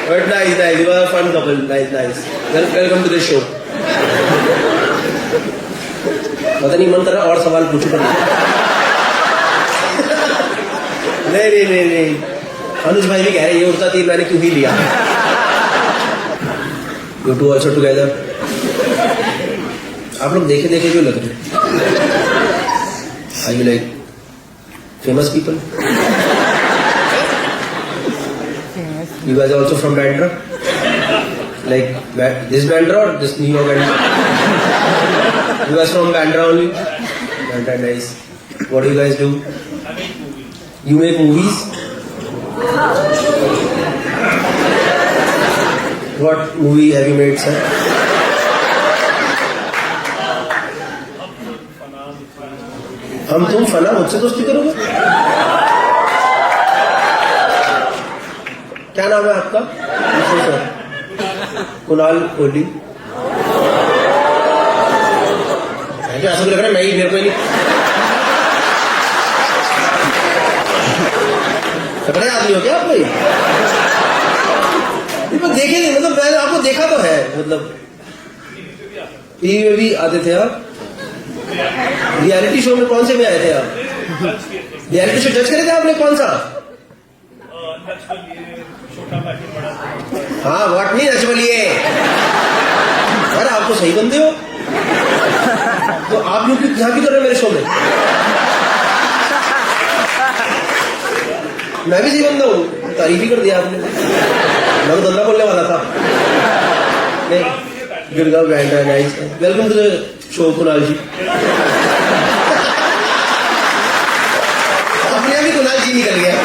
But nice. You are a fun couple. Nice. Welcome to the show. पता नहीं मन कर रहा और सवाल पूछूं पर नहीं. अनुज भाई भी कह रहे ये उड़ता तीर मैंने क्यों ही लिया. You two also together. आप लोग देखे क्यों लग रहे? Are you like famous people? You guys are also from Bandra? Like this Bandra or this New York Bandra? You guys from Bandra only? Bandra, nice. What do you guys do? I make movies. You make movies? What movie have you made, sir? हम तुम फना मुझसे दोस्ती करोगे? क्या नाम है आपका? Sir Kunal Kohli. ऐसा लग रहा है मैं ही, मेरे को ही नहीं तगड़े आदमी हो क्या आप कोई? मैं देखे नहीं, मतलब मैंने आपको देखा तो है, मतलब टीवी में भी आते थे आप। रियलिटी शो में कौन से में आए थे आप? रियलिटी शो जज करे थे आपने? कौन सा? हाँ व्हाट नहीं नच बलिए। अरे आप तो सही बंदे हो, तो आप लोग यहाँ की कर रहे हो मेरे शो में? मैं भी सही बंदा हूँ, तारीफ ही कर दिया आपने। मैं तो धंधा बोलने वाला था। नहीं गिरगांव बैंड है, nice. Welcome to the show Kunal ji. अपने भी कुणाल जी निकल गया।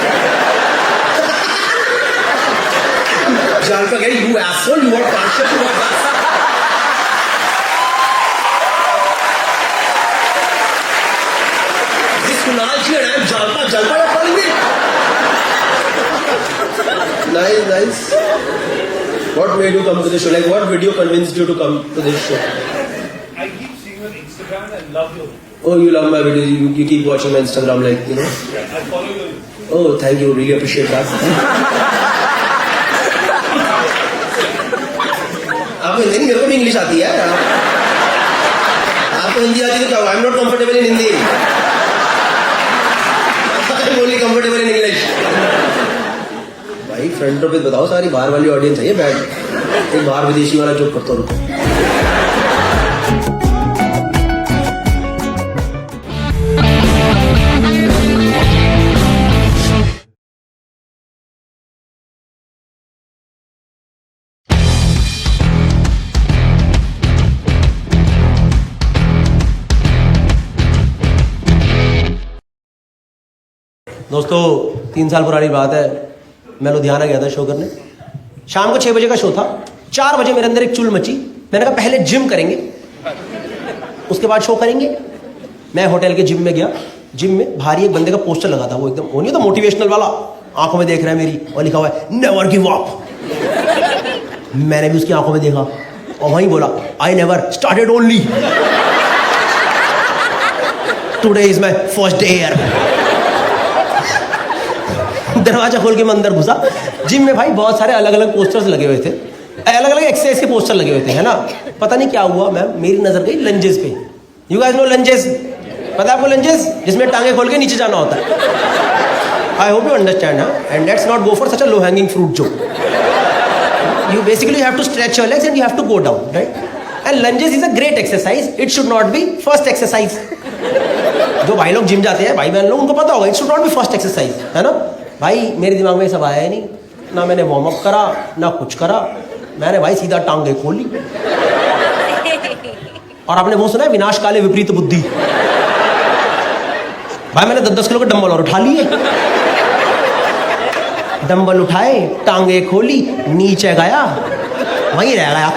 जान का गई you asshole, you are partial to us. This Kunal ji and I am Jalpa. Jalpa या calling me? Nice, nice. What made you come to this show? Like, what video convinced you to come to this show? I keep seeing your Instagram and love your. Oh, you love my videos. You keep watching my Instagram, like, you know. Yeah, I follow you. Oh, thank you. Really appreciate that. आपको हिंदी नहीं, मेरे को भी English आती है। आपको हिंदी आती है तो क्या? I am not comfortable in Hindi. I am only comfortable in English. भाई फ्रंट रो पे बताओ, सारी बाहर वाली ऑडियंस है ये बैठ, एक बाहर विदेशी वाला चुप करता रुको। दोस्तों 3 साल पुरानी बात है, मैं लुधियाना गया था शो करने। शाम को 6 बजे का शो था। 4 बजे मेरे अंदर एक चुल मची। मैंने कहा पहले जिम करेंगे, उसके बाद शो करेंगे। मैं होटल के जिम में गया। जिम में भारी एक बंदे का पोस्टर लगा था, वो एकदम वो नहीं था मोटिवेशनल वाला, आंखों में देख रहा है मेरी और लिखा हुआ है नेवर गिव अप। मैंने भी उसकी आंखों में देखा और वहीं बोला I never started only today is my first day here. दरवाजा खोल के मैं अंदर घुसा। जिम में भाई बहुत सारे अलग अलग पोस्टर्स लगे हुए थे, अलग अलग एक्सरसाइज के पोस्टर लगे हुए थे, है ना। पता नहीं क्या हुआ, मैं मेरी नजर गई लंजेस पे। You guys know lunges? पता है आपको लंजेस? जिसमें टांगे खोल के नीचे जाना होता है। I hope you understand. And let's not go for such a low hanging fruit जो you basically have to stretch your legs and you have to go down, right. And lunges is a great exercise, it should not be first exercise. जो भाई लोग gym जाते हैं, भाई बहन लोग, उनको पता होगा it should not be first exercise, है ना। भाई मेरे दिमाग में सब आया ही नहीं, ना मैंने वार्म अप करा ना कुछ करा। मैंने भाई सीधा टांगे खोली। और आपने वो सुना है विनाश काले विपरीत बुद्धि? भाई मैंने 10-10 किलो के डंबल और उठा लिए। डंबल उठाए, टांगे खोली, नीचे गया, वहीं रह गया।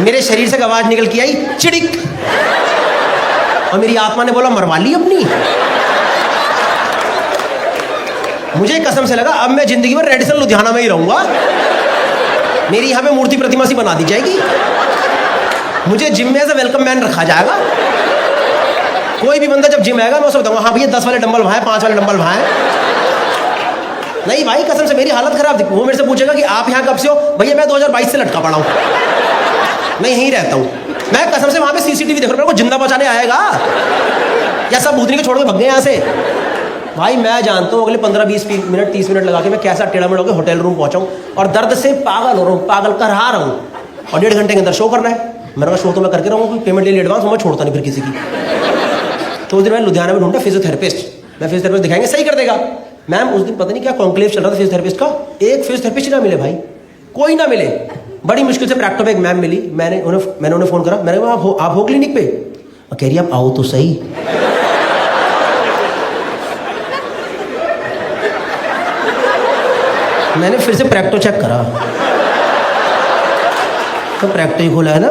मेरे शरीर से आवाज निकल के आई चिड़िक, और मेरी आत्मा ने बोला मरवा ली अपनी। मुझे कसम से लगा अब मैं जिंदगी में रेडिसन लुधियाना में ही रहूंगा। मेरी यहाँ पे मूर्ति प्रतिमा सी बना दी जाएगी, मुझे जिम में एज अ वेलकम मैन रखा जाएगा। कोई भी बंदा जब जिम आएगा मैं उसे बताऊंगा हाँ भैया 10 वाले डंबल वहां हैं, 5 वाले डंबल वहां हैं। नहीं भाई कसम से मेरी हालत खराब थी। वो मेरे से पूछेगा कि आप यहाँ कब से हो? भैया मैं 2022 से लटका पड़ा हूँ, मैं यहीं रहता हूँ। मैं कसम से वहां पे सीसीटीवी देख रहा हूँ, जिंदा बचाने आएगा या सब भूतनी को छोड़ के भग गए यहाँ से। भाई मैं जानता हूँ अगले 15-20 मिनट 30 मिनट लगा के मैं कैसा टेढ़ा मेढ़ा होकर होटल रूम पहुंचाऊँ, और दर्द से पागल हो रहा हूँ, पागल कर रहा हूँ। और 1.5 घंटे के अंदर शो करना है। मैंने कहा शो तो मैं करके रहूँगा, पेमेंट ले ली एडवांस, मैं छोड़ता नहीं फिर किसी की। तो उस दिन मैं लुधियाना में ढूंढा फिजियोथेरेपिस्ट। मैं फिजियोथेरेपिस्ट दिखाएंगे सही कर देगा। मैम उस दिन पता नहीं क्या कॉन्क्लेव चल रहा था फिजियोथेरेपिस्ट का, एक फिजियोथेरेपिस्ट ना मिले भाई, कोई ना मिले। बड़ी मुश्किल से प्रैक्टो में एक मैम मिली। मैंने उन्हें फोन करा, मैंने कहा आप हो क्लिनिक पे? कह रही आप आओ तो सही। मैंने फिर से प्रैक्टो चेक करा, तो प्रैक्टो ही खुला है ना,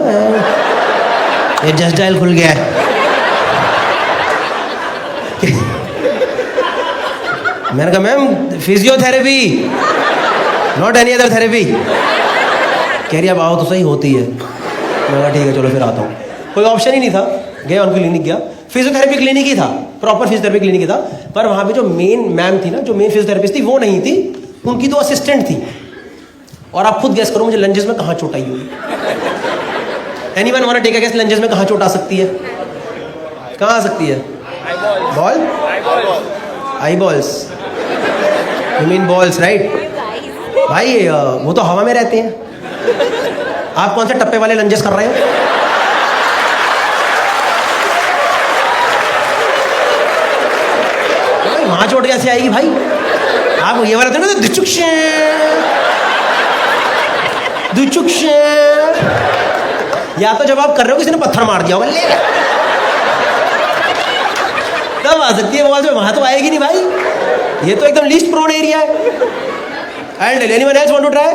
ये जस्ट डायल खुल गया है। मैंने कहा ma'am physiotherapy, not any other therapy. कह रही अब आओ तो सही होती है। मैंने कहा ठीक है चलो फिर आता हूँ। कोई ऑप्शन ही नहीं था, गया उनकी क्लिनिक गया, फिजियोथेरेपी क्लिनिक ही था, प्रॉपर फिजियोथेरेपी क्लिनिक ही था। पर वहाँ पे जो मेन मैम थी ना, जो मेन फिजियोथेरेपिस्ट थी वो नहीं थी, उनकी तो असिस्टेंट थी। और आप खुद गैस करो मुझे लंजेस में कहाँ चोट आई होगी। Anyone want to take a guess lunges में कहाँ चोट आ सकती है? कहाँ आ सकती है? Ball, I balls, you mean balls right? भाई वो तो हवा में रहते हैं। आप कौन से टप्पे वाले लंजेस कर रहे हो? वहां चोट कैसे आएगी भाई? आप ये वाला थे ना, दुचुक्ष, या तो जब आप कर रहे हो किसी ने पत्थर मार दिया होगा, ले तब आ सकती है बॉल में, वहां तो आएगी नहीं भाई। ये तो एकदम लीस्ट प्रोन एरिया है। I'll tell you. Anyone else want to try?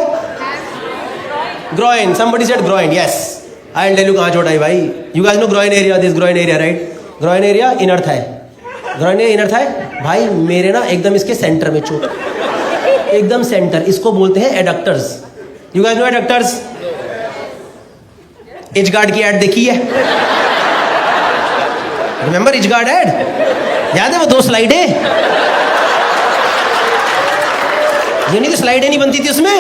Groin. Somebody said groin. Yes. I'll tell you कहाँ चोट आई भाई. You guys know groin area. This groin area, right? Groin area inner thigh. Groin area inner thigh. भाई मेरे ना एकदम इसके centre में चोट. एकदम सेंटर. इसको बोलते हैं एडक्टर्स. You guys know एडक्टर्स? एजगार्ड की ऐड देखी है? Remember Itchguard ad? याद है वो 2 स्लाइडें? ये नहीं तो स्लाइडें नहीं बनती थी उसमें,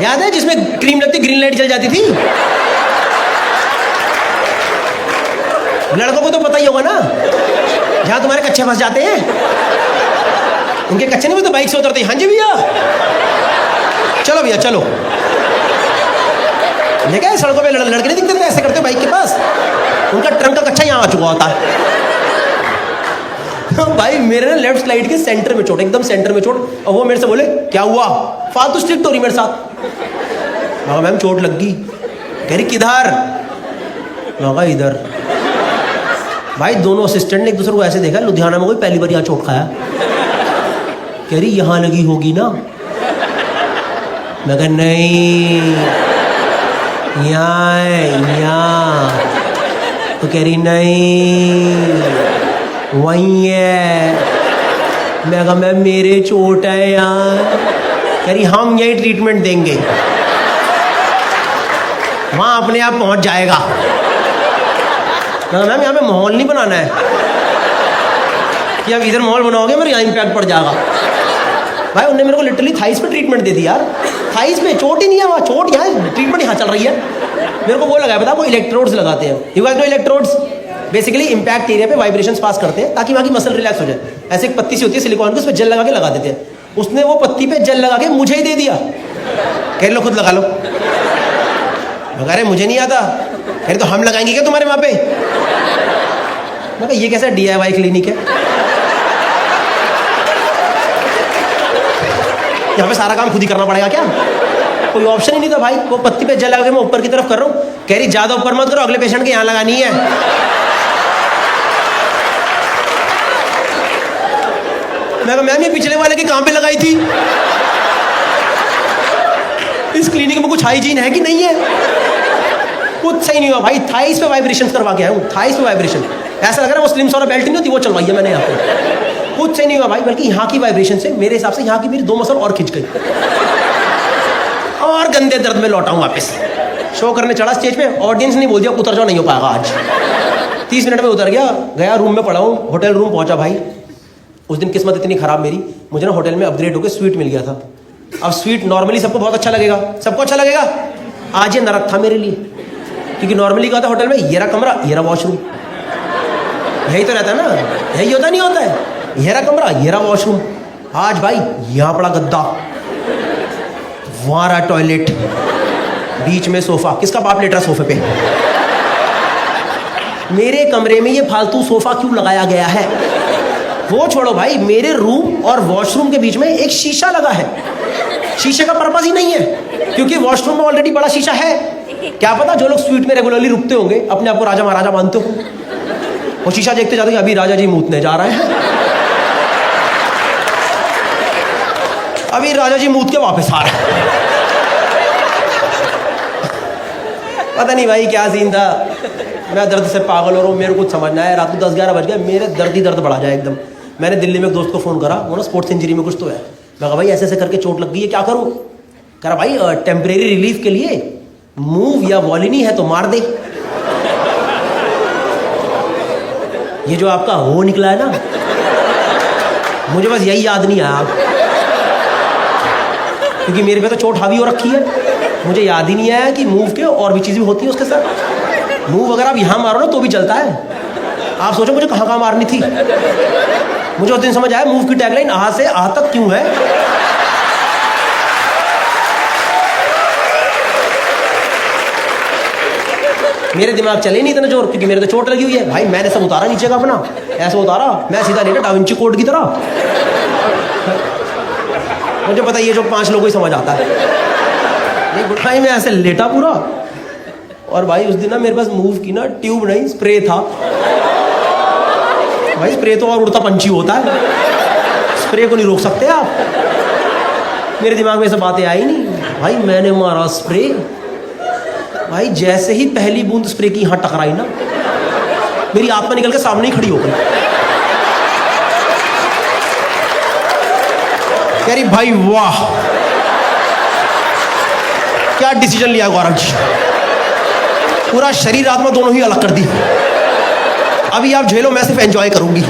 याद है? जिसमें क्रीम लगती ग्रीन लाइट जल जाती थी। लड़कों को तो पता ही होगा ना, जहां तुम्हारे कच्चे फंस जाते हैं। उनके कच्चे नहीं, तो बाइक से उतरते हैं, हाँ जी भैया चलो भैया चलो। देखा है सड़कों पे लड़के नहीं दिखते थे ऐसे करते बाइक के पास, उनका ट्रंक का कच्चा यहाँ आ चुका होता है। भाई मेरे ना लेफ्ट स्लाइड के सेंटर में चोट, एकदम सेंटर में चोट। और वो मेरे से बोले क्या हुआ? फालतू स्ट्रिक्ट हो रही मेरे साथ। मैं मैम चोट लग गई। कह रही किधर? मैं इधर। भाई दोनों असिस्टेंट ने एक दूसरे को ऐसे देखा, लुधियाना में कोई पहली बार यहाँ चोट खाया। कह रही यहाँ लगी होगी ना? मैं कहा नहीं, यहाँ। तो कह रही नहीं वही है। मैं कहा मैम मेरे चोट है यार। कह रही हम यही ट्रीटमेंट देंगे, वहाँ अपने आप पहुँच जाएगा। मैं मैम यहाँ पे माहौल नहीं बनाना है कि अब इधर माहौल बनाओगे मेरे यहाँ इम्पैक्ट पड़ जाएगा। भाई उन्होंने मेरे को लिटरली थाइस पे ट्रीटमेंट दे दी यार। थाइस पे चोट ही नहीं है, वहाँ चोट यहाँ है, ट्रीटमेंट यहाँ चल रही है। मेरे को वो लगाया पता, वो इलेक्ट्रोड्स लगाते हैं। You guys know electrodes? Basically impact area पे वाइब्रेशंस पास करते हैं ताकि वहाँ की मसल रिलैक्स हो जाए। ऐसे एक पत्ती सी होती है सिलिकॉन की, उस पर जेल लगा के लगा देते हैं। उसने वो पत्ती पे जेल लगा के मुझे ही दे दिया, कह लो खुद लगा लो। मैं कह रहे मुझे नहीं आता। कह रहे तो हम लगाएंगे क्या तुम्हारे वहाँ पे? मैं कहा ये कैसा DIY क्लिनिक है? यहाँ पे सारा काम खुद ही करना पड़ेगा क्या? कोई ऑप्शन ही नहीं था भाई। वो पत्ती पे जेल लगा के मैं ऊपर की तरफ कर रहा हूँ। कह रही ज्यादा ऊपर मत करो, अगले पेशेंट के यहाँ लगानी है। मैं कहा मैम ये पिछले वाले के कहाँ पे लगाई थी? इस क्लिनिक में कुछ हाइजीन है कि नहीं है? कुछ सही नहीं हुआ भाई। थाइस पे वाइब्रेशंस करवा के आया हूँ, थाइस पे वाइब्रेशन। ऐसा लग रहा है वो स्लिम वाला बेल्ट नहीं होती, वो चलवाई है मैंने यहाँ पे। कुछ सही नहीं हुआ भाई, बल्कि यहाँ की वाइब्रेशन से मेरे हिसाब से यहाँ की मेरी 2 मसल और खिंच गई और गंदे दर्द में लौटा हूँ वापस। शो करने चढ़ा स्टेज पे, ऑडियंस नहीं बोल दिया उतर जाओ, नहीं हो पाएगा आज। 30 मिनट में उतर गया रूम में पड़ा हूँ। होटल रूम पहुंचा भाई। उस दिन किस्मत इतनी खराब मेरी, मुझे ना होटल में अपग्रेड होकर स्वीट मिल गया था। अब स्वीट नॉर्मली सबको बहुत अच्छा लगेगा, सबको अच्छा लगेगा। आज ये नरक था मेरे लिए, क्योंकि नॉर्मली क्या होता है होटल में, ये रहा कमरा, ये रहा वॉशरूम, यही तो रहता है ना, यही होता नहीं होता है? ये रहा कमरा, ये रहा वॉशरूम। आज भाई यहाँ पड़ा गद्दा, वहाँ रहा टॉयलेट, बीच में सोफा। किसका बाप लेट रहा सोफे पे? मेरे कमरे में ये फालतू सोफा क्यों लगाया गया है? वो छोड़ो भाई, मेरे रूम और वॉशरूम के बीच में एक शीशा लगा है। शीशे का पर्पस ही नहीं है, क्योंकि वॉशरूम में ऑलरेडी बड़ा शीशा है। क्या पता जो लोग स्वीट में रेगुलरली रुकते होंगे, अपने आप को राजा महाराजा मानते हो, वो शीशा देखते जाते हैं अभी राजा जी मूतने जा रहे हैं। अभी राजा जी मूत के वापस आ रहे हैं। पता नहीं भाई क्या सीन था, मैं दर्द से पागल हो रहा हूँ, मेरे को कुछ समझना है। रात को 10-11 बज गए, मेरे दर्द ही दर्द बढ़ा जाए एकदम। मैंने दिल्ली में एक दोस्त को फ़ोन करा, वो ना स्पोर्ट्स इंजरी में कुछ तो है। मैं कहा भाई ऐसे ऐसे करके चोट लग गई है, क्या करूँ? कह रहा भाई टेम्परेरी रिलीफ के लिए मूव या वॉलिनी है तो मार दे। ये जो आपका हो निकला है ना, मुझे बस यही याद नहीं आया, क्योंकि मेरे पे तो चोट हावी हो रखी है। मुझे याद ही नहीं आया कि मूव के और भी चीज़ भी होती है उसके साथ। मूव अगर आप यहाँ मारो ना तो भी चलता है। आप सोचो मुझे कहाँ कहाँ मारनी थी। मुझे उस दिन समझ आया मूव की टैगलाइन आ से आ तक क्यों है। मेरे दिमाग चले नहीं इतना जोर, क्योंकि मेरे तो चोट लगी हुई है। भाई मैंने सब उतारा नीचे का अपना, ऐसे उतारा, मैं सीधा लेटा डाविंची कोड की तरह। मुझे पता ये जो 5 लोगों ही समझ आता है। भाई मैं ऐसे लेटा पूरा, और भाई उस दिन ना मेरे पास मूव की ना ट्यूब नहीं, स्प्रे था। भाई स्प्रे तो और उड़ता पंछी होता है, स्प्रे को नहीं रोक सकते आप। मेरे दिमाग में सब बातें आई नहीं। भाई मैंने मारा स्प्रे, भाई जैसे ही पहली बूंद स्प्रे की यहाँ टकराई ना, मेरी आत्मा निकल के सामने ही खड़ी हो गई। कह रही भाई वाह क्या डिसीजन लिया गौरव जी, पूरा शरीर आत्मा दोनों ही अलग कर दी। अभी आप झेलो, मैं सिर्फ एंजॉय करूंगी।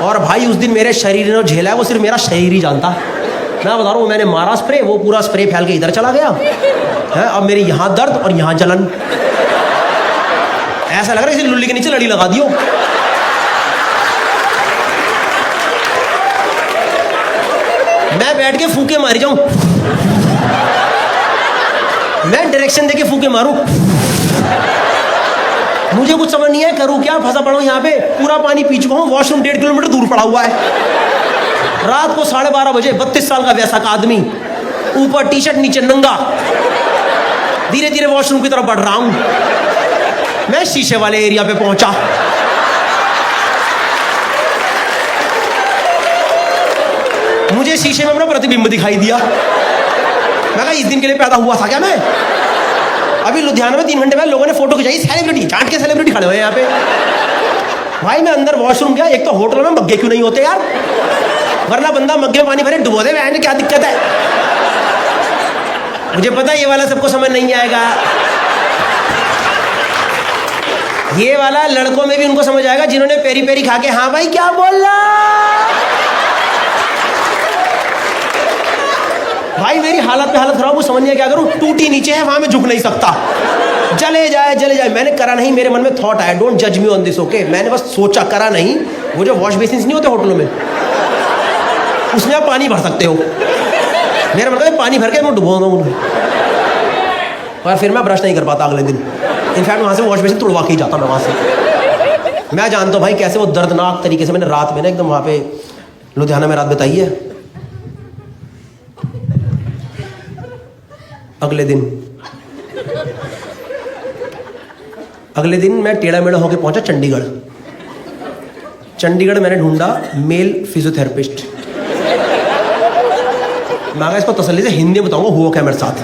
और भाई उस दिन मेरे शरीर ने झेला है वो सिर्फ मेरा शरीर ही जानता है। मैं बता रहा हूँ, मैंने मारा स्प्रे, वो पूरा स्प्रे फैल के इधर चला गया है। अब मेरे यहाँ दर्द और यहाँ जलन, ऐसा लग रहा है किसी लुल्ली के नीचे लड़ी लगा दियो। मैं बैठ के फूके मारी जाऊं, मैं डायरेक्शन देके फूके मारूं, मुझे कुछ समझ नहीं है करूं क्या। फंसा पड़ा हूं यहाँ पे, पूरा पानी पी चुका हूं, वॉशरूम 1.5 किलोमीटर दूर पड़ा हुआ है। रात को 12:30 बजे 32 साल का वैसा का आदमी, ऊपर टी शर्ट नीचे नंगा, धीरे धीरे वॉशरूम की तरफ बढ़ रहा हूं। मैं शीशे वाले एरिया पे पहुंचा, मुझे शीशे में अपना प्रतिबिंब दिखाई दिया। मैं कहा इस दिन के लिए पैदा हुआ था क्या मैं? अभी लुधियाना में 3 घंटे बाद लोगों ने फोटो खिंचाई, सेलिब्रिटी चाट के सेलिब्रिटी खड़े हुए हैं यहाँ पे। भाई मैं अंदर वॉशरूम गया, एक तो होटल में मग्गे क्यों नहीं होते यार, वरना बंदा मग्गे में पानी भरे डुबो दे, मैंने क्या दिक्कत है। मुझे पता है ये वाला सबको समझ नहीं आएगा, ये वाला लड़कों में भी उनको समझ आएगा जिन्होंने पेरी पेरी खा के हाँ भाई क्या बोल रहा। भाई मेरी हालत पे हालत खराब, वो समझ नहीं क्या करूं। टूटी नीचे है, वहां मैं झुक नहीं सकता, जले जाए जले जाए। मैंने करा नहीं, मेरे मन में थॉट आया, डोंट जज मी ऑन दिस ओके। मैंने बस सोचा, करा नहीं। वो जो वॉश बेसिन नहीं होते होटलों में, उसमें आप पानी भर सकते हो। मेरा मन करता पानी भर के मैं डुबो दूं, और फिर मैं ब्रश नहीं कर पाता अगले दिन। इनफैक्ट वहां से वॉश बेसिन तोड़वा के ही जाता मैं वहां से। मैं जानता हूँ भाई कैसे वो दर्दनाक तरीके से मैंने रात में ना एकदम वहां पे लुधियाना में रात बिताई है। अगले दिन मैं टेढ़ा मेढ़ा होकर पहुंचा चंडीगढ़ मैंने ढूंढा मेल फिजियोथेरेपिस्ट। मैं इसको तसल्ली से हिंदी में बताऊंगा हुआ क्या मेरे साथ।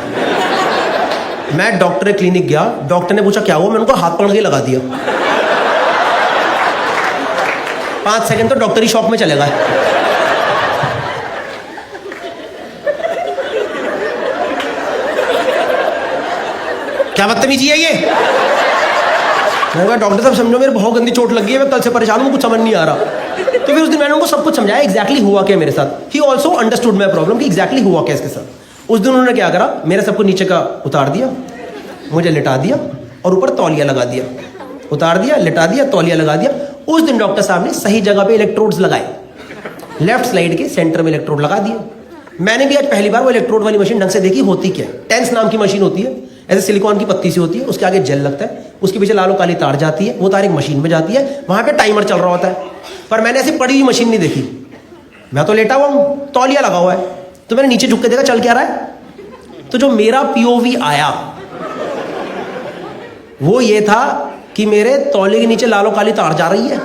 मैं डॉक्टर के क्लिनिक गया, डॉक्टर ने पूछा क्या हुआ, मैंने उनको हाथ पकड़ के लगा दिया। 5 सेकंड तो डॉक्टरी शॉप में चले गए। क्या बदतमीजी है ये। मैंने कहा डॉक्टर साहब समझो मेरे बहुत गंदी चोट लगी है, मैं कल से परेशान हूँ, कुछ समझ नहीं आ रहा। तो फिर उस दिन मैंने उनको सब कुछ समझाया एग्जैक्टली हुआ क्या मेरे साथ। He also understood my problem कि एग्जैक्टली हुआ क्या इसके साथ। उस दिन उन्होंने क्या करा, मेरे सबको नीचे का उतार दिया, मुझे लिटा दिया और ऊपर तौलिया लगा दिया। उतार दिया, लिटा दिया, तौलिया लगा दिया। उस दिन डॉक्टर साहब ने सही जगह पे इलेक्ट्रोड्स लगाए, लेफ्ट स्लाइड के सेंटर में इलेक्ट्रोड लगा दिए। मैंने भी आज पहली बार वो इलेक्ट्रोड वाली मशीन ढंग से देखी होती क्या है। टेंस नाम की मशीन होती है, ऐसे सिलिकॉन की पत्ती सी होती है, उसके आगे जेल लगता है, उसके पीछे लालो काली तार जाती है, वो तार एक मशीन में जाती है, वहां पे टाइमर चल रहा होता है। पर मैंने ऐसी पड़ी हुई मशीन नहीं देखी, मैं तो लेटा हुआ हूँ, तौलिया लगा हुआ है। तो मैंने नीचे झुक के देखा चल क्या रहा है। तो जो मेरा पीओवी आया वो ये था कि मेरे तौलिए के नीचे लालो काली तार जा रही है,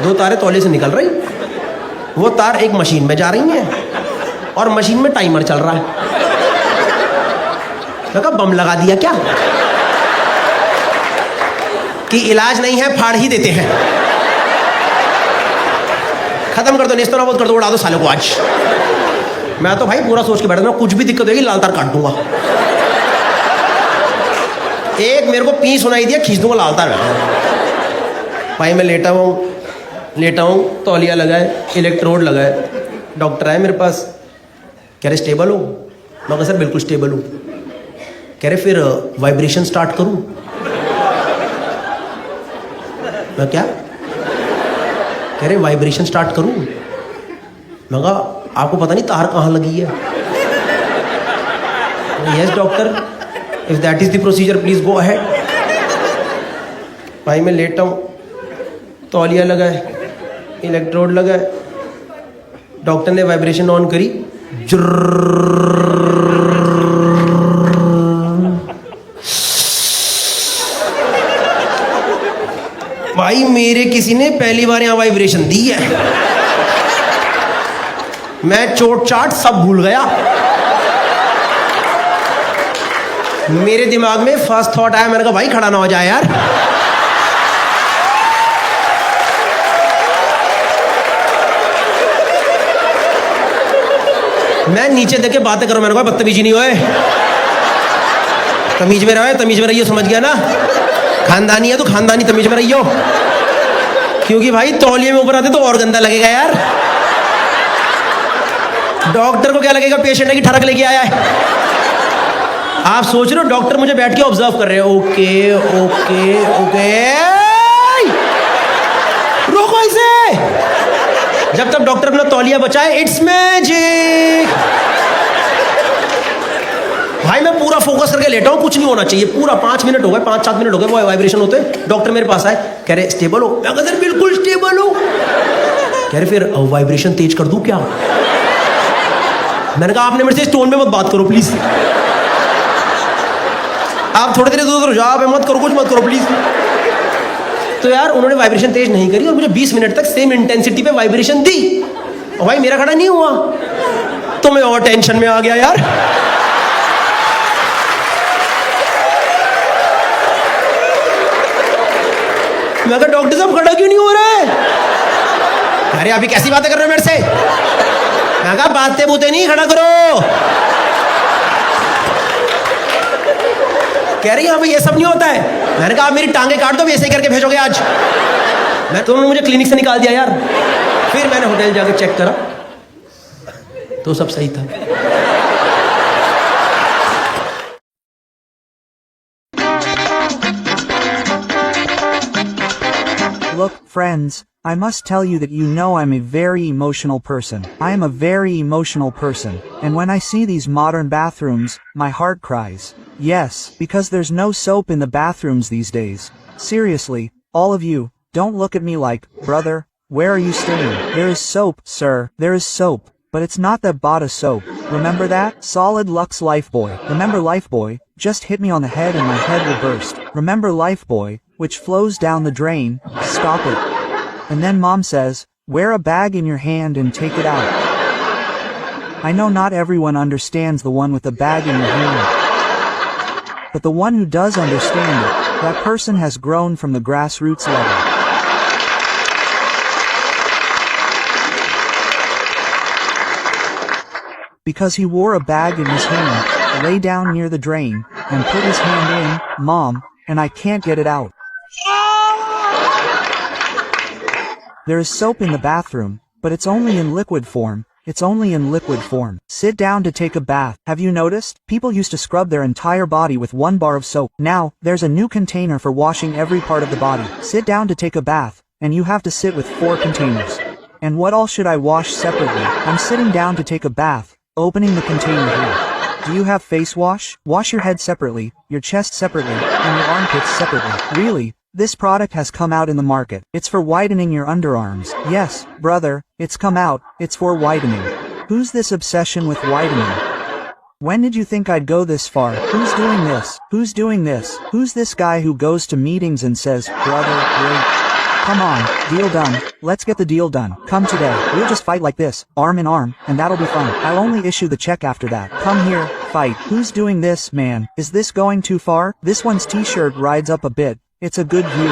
2 तारें तौलिए से निकल रही। वो तार एक मशीन में जा रही है और मशीन में टाइमर चल रहा है। मैं कहा बम लगा दिया क्या कि इलाज नहीं है, फाड़ ही देते हैं। खत्म कर दो, नेस्तो नाबूद कर दो, उड़ा दो सालों को आज। मैं तो भाई पूरा सोच के बैठा था, कुछ भी दिक्कत होगी लाल तार काट दूंगा। एक मेरे को पी सुनाई दिया, खींच दूंगा लाल तार। भाई मैं लेटा हूँ, तौलिया लगाए, इलेक्ट्रोड लगाए। डॉक्टर आए मेरे पास, कह रहे स्टेबल हो? मैं कहा सर बिल्कुल स्टेबल हूँ। कह रहे फिर वाइब्रेशन स्टार्ट करूँ? मैं क्या? कह रहे वाइब्रेशन स्टार्ट करूँ? मैं कहा आपको पता नहीं तार कहाँ लगी है? Yes doctor, if that is the procedure please go ahead. भाई मैं लेटा हूँ, तौलिया लगाए, इलेक्ट्रोड लगाए, डॉक्टर ने वाइब्रेशन ऑन करी, भाई मेरे किसी ने पहली बार यहां वाइब्रेशन दी है। मैं चोट चाट सब भूल गया। मेरे दिमाग में फर्स्ट थॉट आया, मैंने कहा भाई खड़ा ना हो जाए यार। मैं नीचे देख के बातें करो, मैंने कहा बदतमीजी नहीं होए, तमीज में रहो, तमीज में रहियो, समझ गया ना? खानदानी है तो खानदानी तमीज में रहियो, क्योंकि भाई तौलिए में ऊपर आते तो और गंदा लगेगा यार। डॉक्टर को क्या लगेगा पेशेंट है कि ठरक लेके आया है। आप सोच रहे हो डॉक्टर मुझे बैठ के ऑब्जर्व कर रहे हैं, ओके ओके ओके, रोको इसे। जब तक डॉक्टर अपना तौलिया बचाए, इट्स मैजिक। भाई मैं पूरा फोकस करके लेटा हूं, कुछ नहीं होना चाहिए। पूरा 5 मिनट हो गए, 5-7 मिनट हो गए वो वाइब्रेशन होते। डॉक्टर मेरे पास आए, कह रहे स्टेबल हो? मैं कहा सर बिल्कुल स्टेबल हो। कह रहे फिर वाइब्रेशन तेज कर दूं क्या? मैंने कहा आपने मेरे से टोन में मत बात करो प्लीज, आप थोड़ी देर इधर जाओ, आप मत करो, कुछ मत करो प्लीज। तो यार उन्होंने वाइब्रेशन तेज नहीं करी और मुझे 20 मिनट तक सेम इंटेंसिटी पे वाइब्रेशन दी। और भाई मेरा खड़ा नहीं हुआ तो मैं और टेंशन में आ गया यार। मैं कहा डॉक्टर साहब खड़ा क्यों नहीं हो रहा है? अरे अभी कैसी बातें कर रहे हो मेरे से? मैं कहा बातें बूते नहीं, खड़ा करो। कह रही है भाई ये सब नहीं होता है। मैंने कहा आप मेरी टांगे काट दो, ऐसे ही करके भेजोगे आज। तुमने मुझे क्लिनिक से निकाल दिया यार। फिर मैंने होटल जाके चेक करा तो सब सही था। Look, friends, I must tell you that you know I'm a very emotional person. I am a very emotional person, and when I see these modern bathrooms, my heart cries. Yes, because there's no soap in the bathrooms these days. Seriously, all of you, don't look at me like, brother, where are you staying? There is soap, sir, there is soap, but it's not that Bata soap. Remember that? Solid Lux Lifebuoy. Remember Lifebuoy? Just hit me on the head and my head will burst. Remember Lifebuoy, which flows down the drain, stop it. And then mom says, wear a bag in your hand and take it out. I know not everyone understands the one with the bag in your hand. But the one who does understand it, that person has grown from the grassroots level. Because he wore a bag in his hand, lay down near the drain, and put his hand in, Mom, and I can't get it out. There is soap in the bathroom, but it's only in liquid form. It's only in liquid form. Sit down to take a bath. Have you noticed? People used to scrub their entire body with 1 bar of soap. Now, there's a new container for washing every part of the body. Sit down to take a bath, and you have to sit with 4 containers. And what all should I wash separately? I'm sitting down to take a bath, opening the container here. Do you have face wash? Wash your head separately, your chest separately, and your armpits separately. Really? This product has come out in the market. It's for whitening your underarms. Yes, brother, it's come out, it's for whitening. Who's this obsession with whitening? When did you think I'd go this far? Who's doing this? Who's doing this? Who's this guy who goes to meetings and says, brother, great? Come on, deal done. Let's get the deal done. Come today. We'll just fight like this, arm in arm, and that'll be fun. I'll only issue the check after that. Come here, fight. Who's doing this, man? Is this going too far? This one's t-shirt rides up a bit. It's a good view.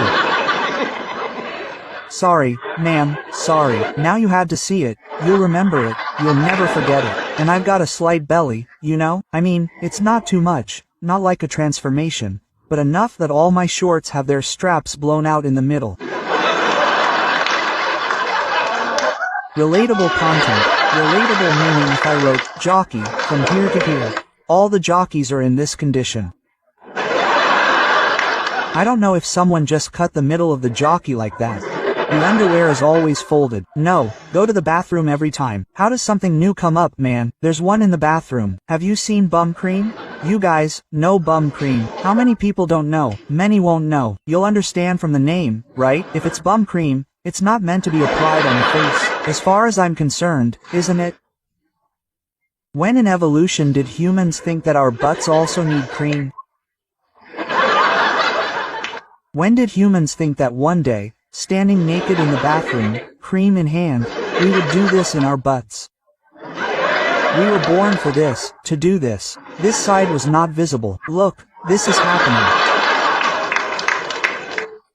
Sorry, ma'am, sorry. Now you had to see it. You'll remember it. You'll never forget it. And I've got a slight belly, you know? I mean, it's not too much. Not like a transformation. But enough that all my shorts have their straps blown out in the middle. Relatable content. Relatable meaning if I wrote, jockey, from here to here. All the jockeys are in this condition. I don't know if someone just cut the middle of the jockey like that. The underwear is always folded. No, go to the bathroom every time. How does something new come up, man? There's one in the bathroom. Have you seen bum cream? You guys, know bum cream. How many people don't know? Many won't know. You'll understand from the name, right? If it's bum cream, it's not meant to be applied on the face. As far as I'm concerned, isn't it? When in evolution did humans think that our butts also need cream? When did humans think that one day, standing naked in the bathroom, cream in hand, we would do this in our butts? We were born for this, to do this. This side was not visible. Look, this is happening.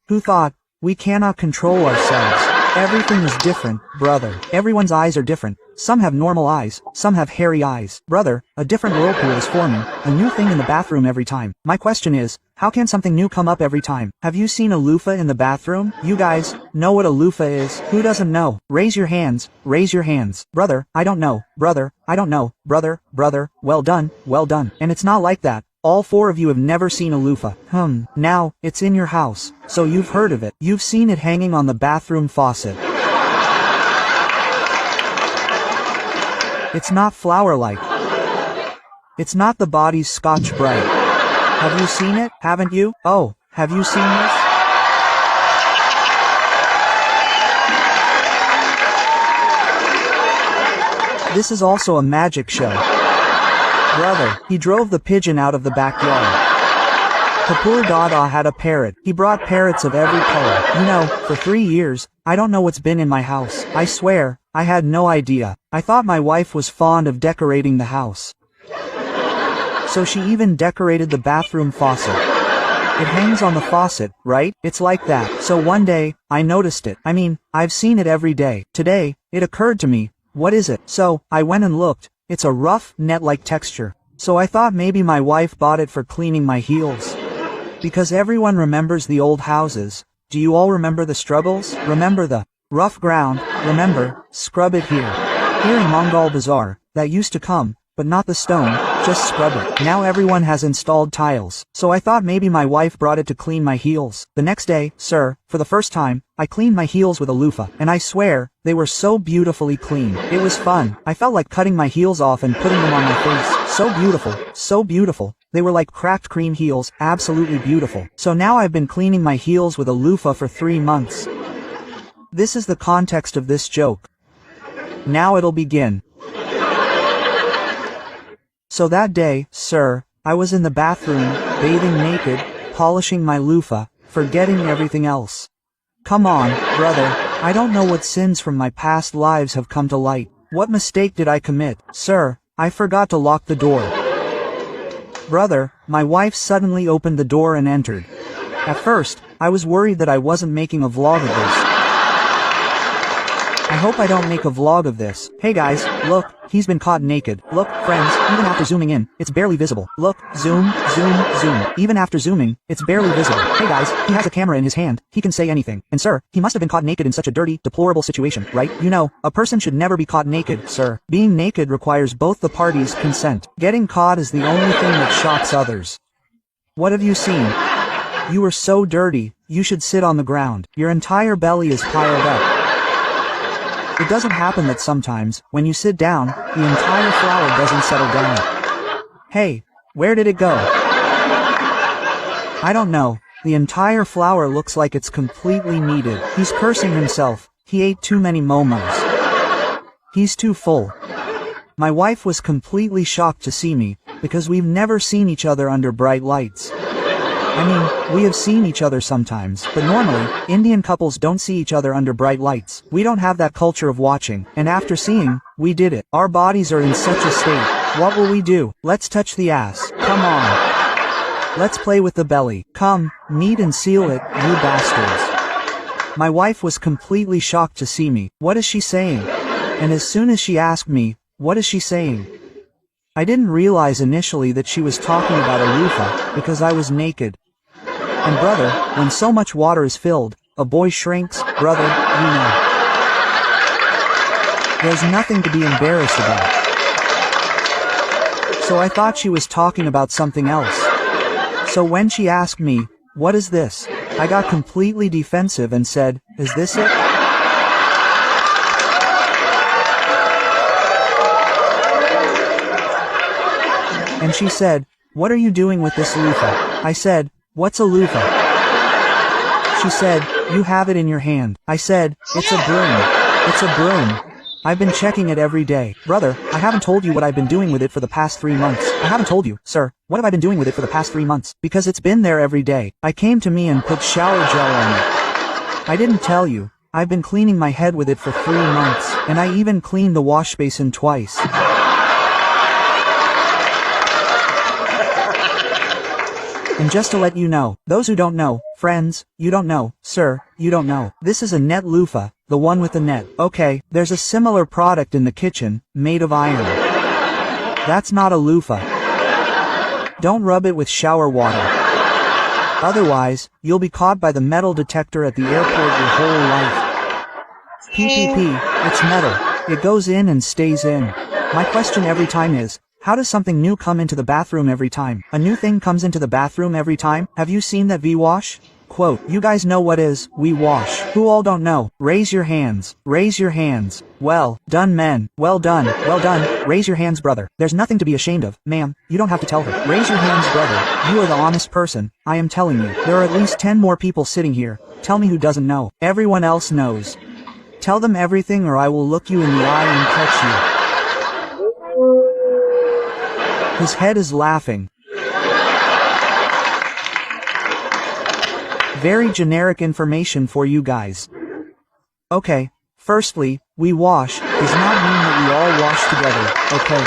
Who thought? We cannot control ourselves. Everything is different, brother. Everyone's eyes are different. Some have normal eyes, some have hairy eyes. Brother, a different whirlpool is forming, a new thing in the bathroom every time. My question is, how can something new come up every time? Have you seen a loofah in the bathroom? You guys, know what a loofah is? Who doesn't know? Raise your hands, raise your hands. Brother, I don't know. Brother, I don't know. Brother, well done, well done. And it's not like that. All four of you have never seen a loofah. Now, it's in your house, so you've heard of it. You've seen it hanging on the bathroom faucet. It's not flower-like. It's not the body's Scotch Brite. Have you seen it? Haven't you? Oh, have you seen this? This is also a magic show. Brother, he drove the pigeon out of the backyard. Kapoor Dada had a parrot. He brought parrots of every color. You know, for 3 years, I don't know what's been in my house. I swear, I had no idea. I thought my wife was fond of decorating the house. So she even decorated the bathroom faucet. It hangs on the faucet, right? It's like that. So one day, I noticed it. I mean, I've seen it every day. Today, it occurred to me, what is it? So, I went and looked. It's a rough, net-like texture. So I thought maybe my wife bought it for cleaning my heels. Because everyone remembers the old houses. Do you all remember the struggles? Remember the rough ground? Remember, scrub it here. Here in Mongol Bazaar, that used to come, but not the stone, just scrub it. Now everyone has installed tiles. So I thought maybe my wife brought it to clean my heels. The next day, sir, for the first time, I cleaned my heels with a loofah. And I swear, they were so beautifully clean. It was fun. I felt like cutting my heels off and putting them on my face. So beautiful. So beautiful. They were like cracked cream heels, absolutely beautiful. So now I've been cleaning my heels with a loofah for 3 months. This is the context of this joke. Now it'll begin. So that day, sir, I was in the bathroom, bathing naked, polishing my loofah, forgetting everything else. Come on, brother, I don't know what sins from my past lives have come to light. What mistake did I commit? Sir, I forgot to lock the door. Brother, my wife suddenly opened the door and entered. At first, I was worried that I wasn't making a vlog of this. I hope I don't make a vlog of this. Hey guys, look, he's been caught naked. Look, friends, even after zooming in, it's barely visible. Look, zoom, zoom, zoom. Even after zooming, it's barely visible. Hey guys, he has a camera in his hand. He can say anything. And sir, he must have been caught naked in such a dirty, deplorable situation, right? You know, a person should never be caught naked, sir. Being naked requires both the parties' consent. Getting caught is the only thing that shocks others. What have you seen? You are so dirty, you should sit on the ground. Your entire belly is piled up. It doesn't happen that sometimes, when you sit down, the entire flower doesn't settle down. Hey, where did it go? I don't know. The entire flower looks like it's completely kneaded. He's cursing himself. He ate too many momos. He's too full. My wife was completely shocked to see me, because we've never seen each other under bright lights. I mean, we have seen each other sometimes, but normally, Indian couples don't see each other under bright lights. We don't have that culture of watching, and after seeing, we did it. Our bodies are in such a state. What will we do? Let's touch the ass. Come on. Let's play with the belly. Come, meet and seal it, you bastards. My wife was completely shocked to see me. What is she saying? And as soon as she asked me, what is she saying? I didn't realize initially that she was talking about a loofah, because I was naked. And brother, when so much water is filled, a boy shrinks, brother, you know. There's nothing to be embarrassed about. So I thought she was talking about something else. So when she asked me, what is this? I got completely defensive and said, is this it? And she said, what are you doing with this loofah? I said, what's a loofah? She said, you have it in your hand. I said, it's a broom. It's a broom. I've been checking it every day. Brother, I haven't told you what I've been doing with it for the past 3 months. I haven't told you, sir, what have I been doing with it for the past 3 months? Because it's been there every day. I came to me and put shower gel on it. I didn't tell you. I've been cleaning my head with it for 3 months, and I even cleaned the wash basin twice. And just to let you know, those who don't know, friends, you don't know, sir, you don't know. This is a net loofah, the one with the net. Okay, there's a similar product in the kitchen, made of iron. That's not a loofah. Don't rub it with shower water. Otherwise, you'll be caught by the metal detector at the airport your whole life. PPP, it's metal. It goes in and stays in. My question every time is, how does something new come into the bathroom every time? A new thing comes into the bathroom every time? Have you seen that V-wash? Quote, you guys know what is, we wash. Who all don't know? Raise your hands. Raise your hands. Well done, men. Well done. Well done. Raise your hands, brother. There's nothing to be ashamed of. Ma'am, you don't have to tell her. Raise your hands, brother. You are the honest person. I am telling you. There are at least 10 more people sitting here. Tell me who doesn't know. Everyone else knows. Tell them everything or I will look you in the eye and catch you. His head is laughing. Very generic information for you guys. Okay, firstly, we wash does not mean that we all wash together, okay?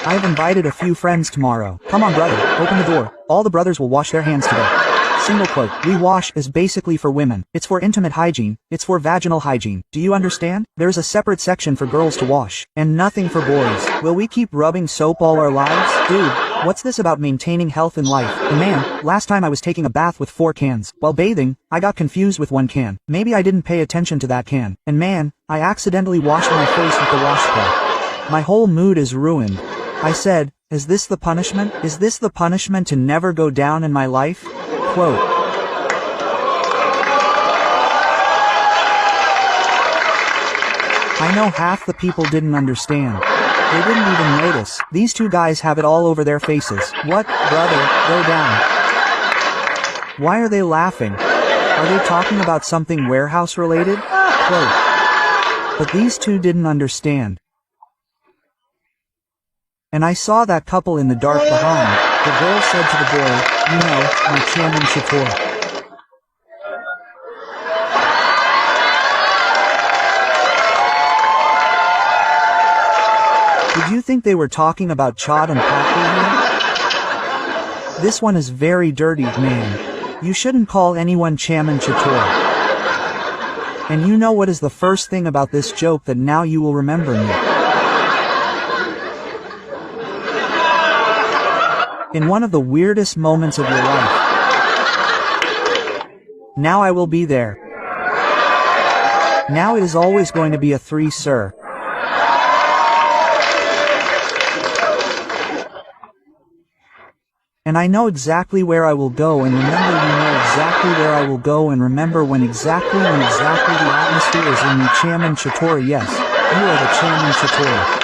I've invited a few friends tomorrow. Come on, brother, open the door. All the brothers will wash their hands today. Single quote, we wash is basically for women. It's for intimate hygiene. It's for vaginal hygiene. Do you understand? There's a separate section for girls to wash, and nothing for boys. Will we keep rubbing soap all our lives? Dude, what's this about maintaining health in life? And man, last time I was taking a bath with 4 cans. While bathing, I got confused with 1 can. Maybe I didn't pay attention to that can. And man, I accidentally washed my face with the washcloth. My whole mood is ruined. I said, is this the punishment? Is this the punishment to never go down in my life? Quote. I know half the people didn't understand. They didn't even notice. These 2 guys have it all over their faces. What, brother, go down. Why are they laughing? Are they talking about something warehouse related? Quote. But these 2 didn't understand. And I saw that couple in the dark behind. The girl said to the boy, you know, my Chaman Shator. Did you think they were talking about Chad and Patty here? This one is very dirty, man. You shouldn't call anyone Chaman Shator. And you know what is the first thing about this joke that now you will remember me? In one of the weirdest moments of your life. Now I will be there. Now it is always going to be a 3, sir. And I know exactly where I will go and remember you know exactly where I will go and remember when exactly the atmosphere is in the Chaman Shator. Yes, you are the Chaman Shator.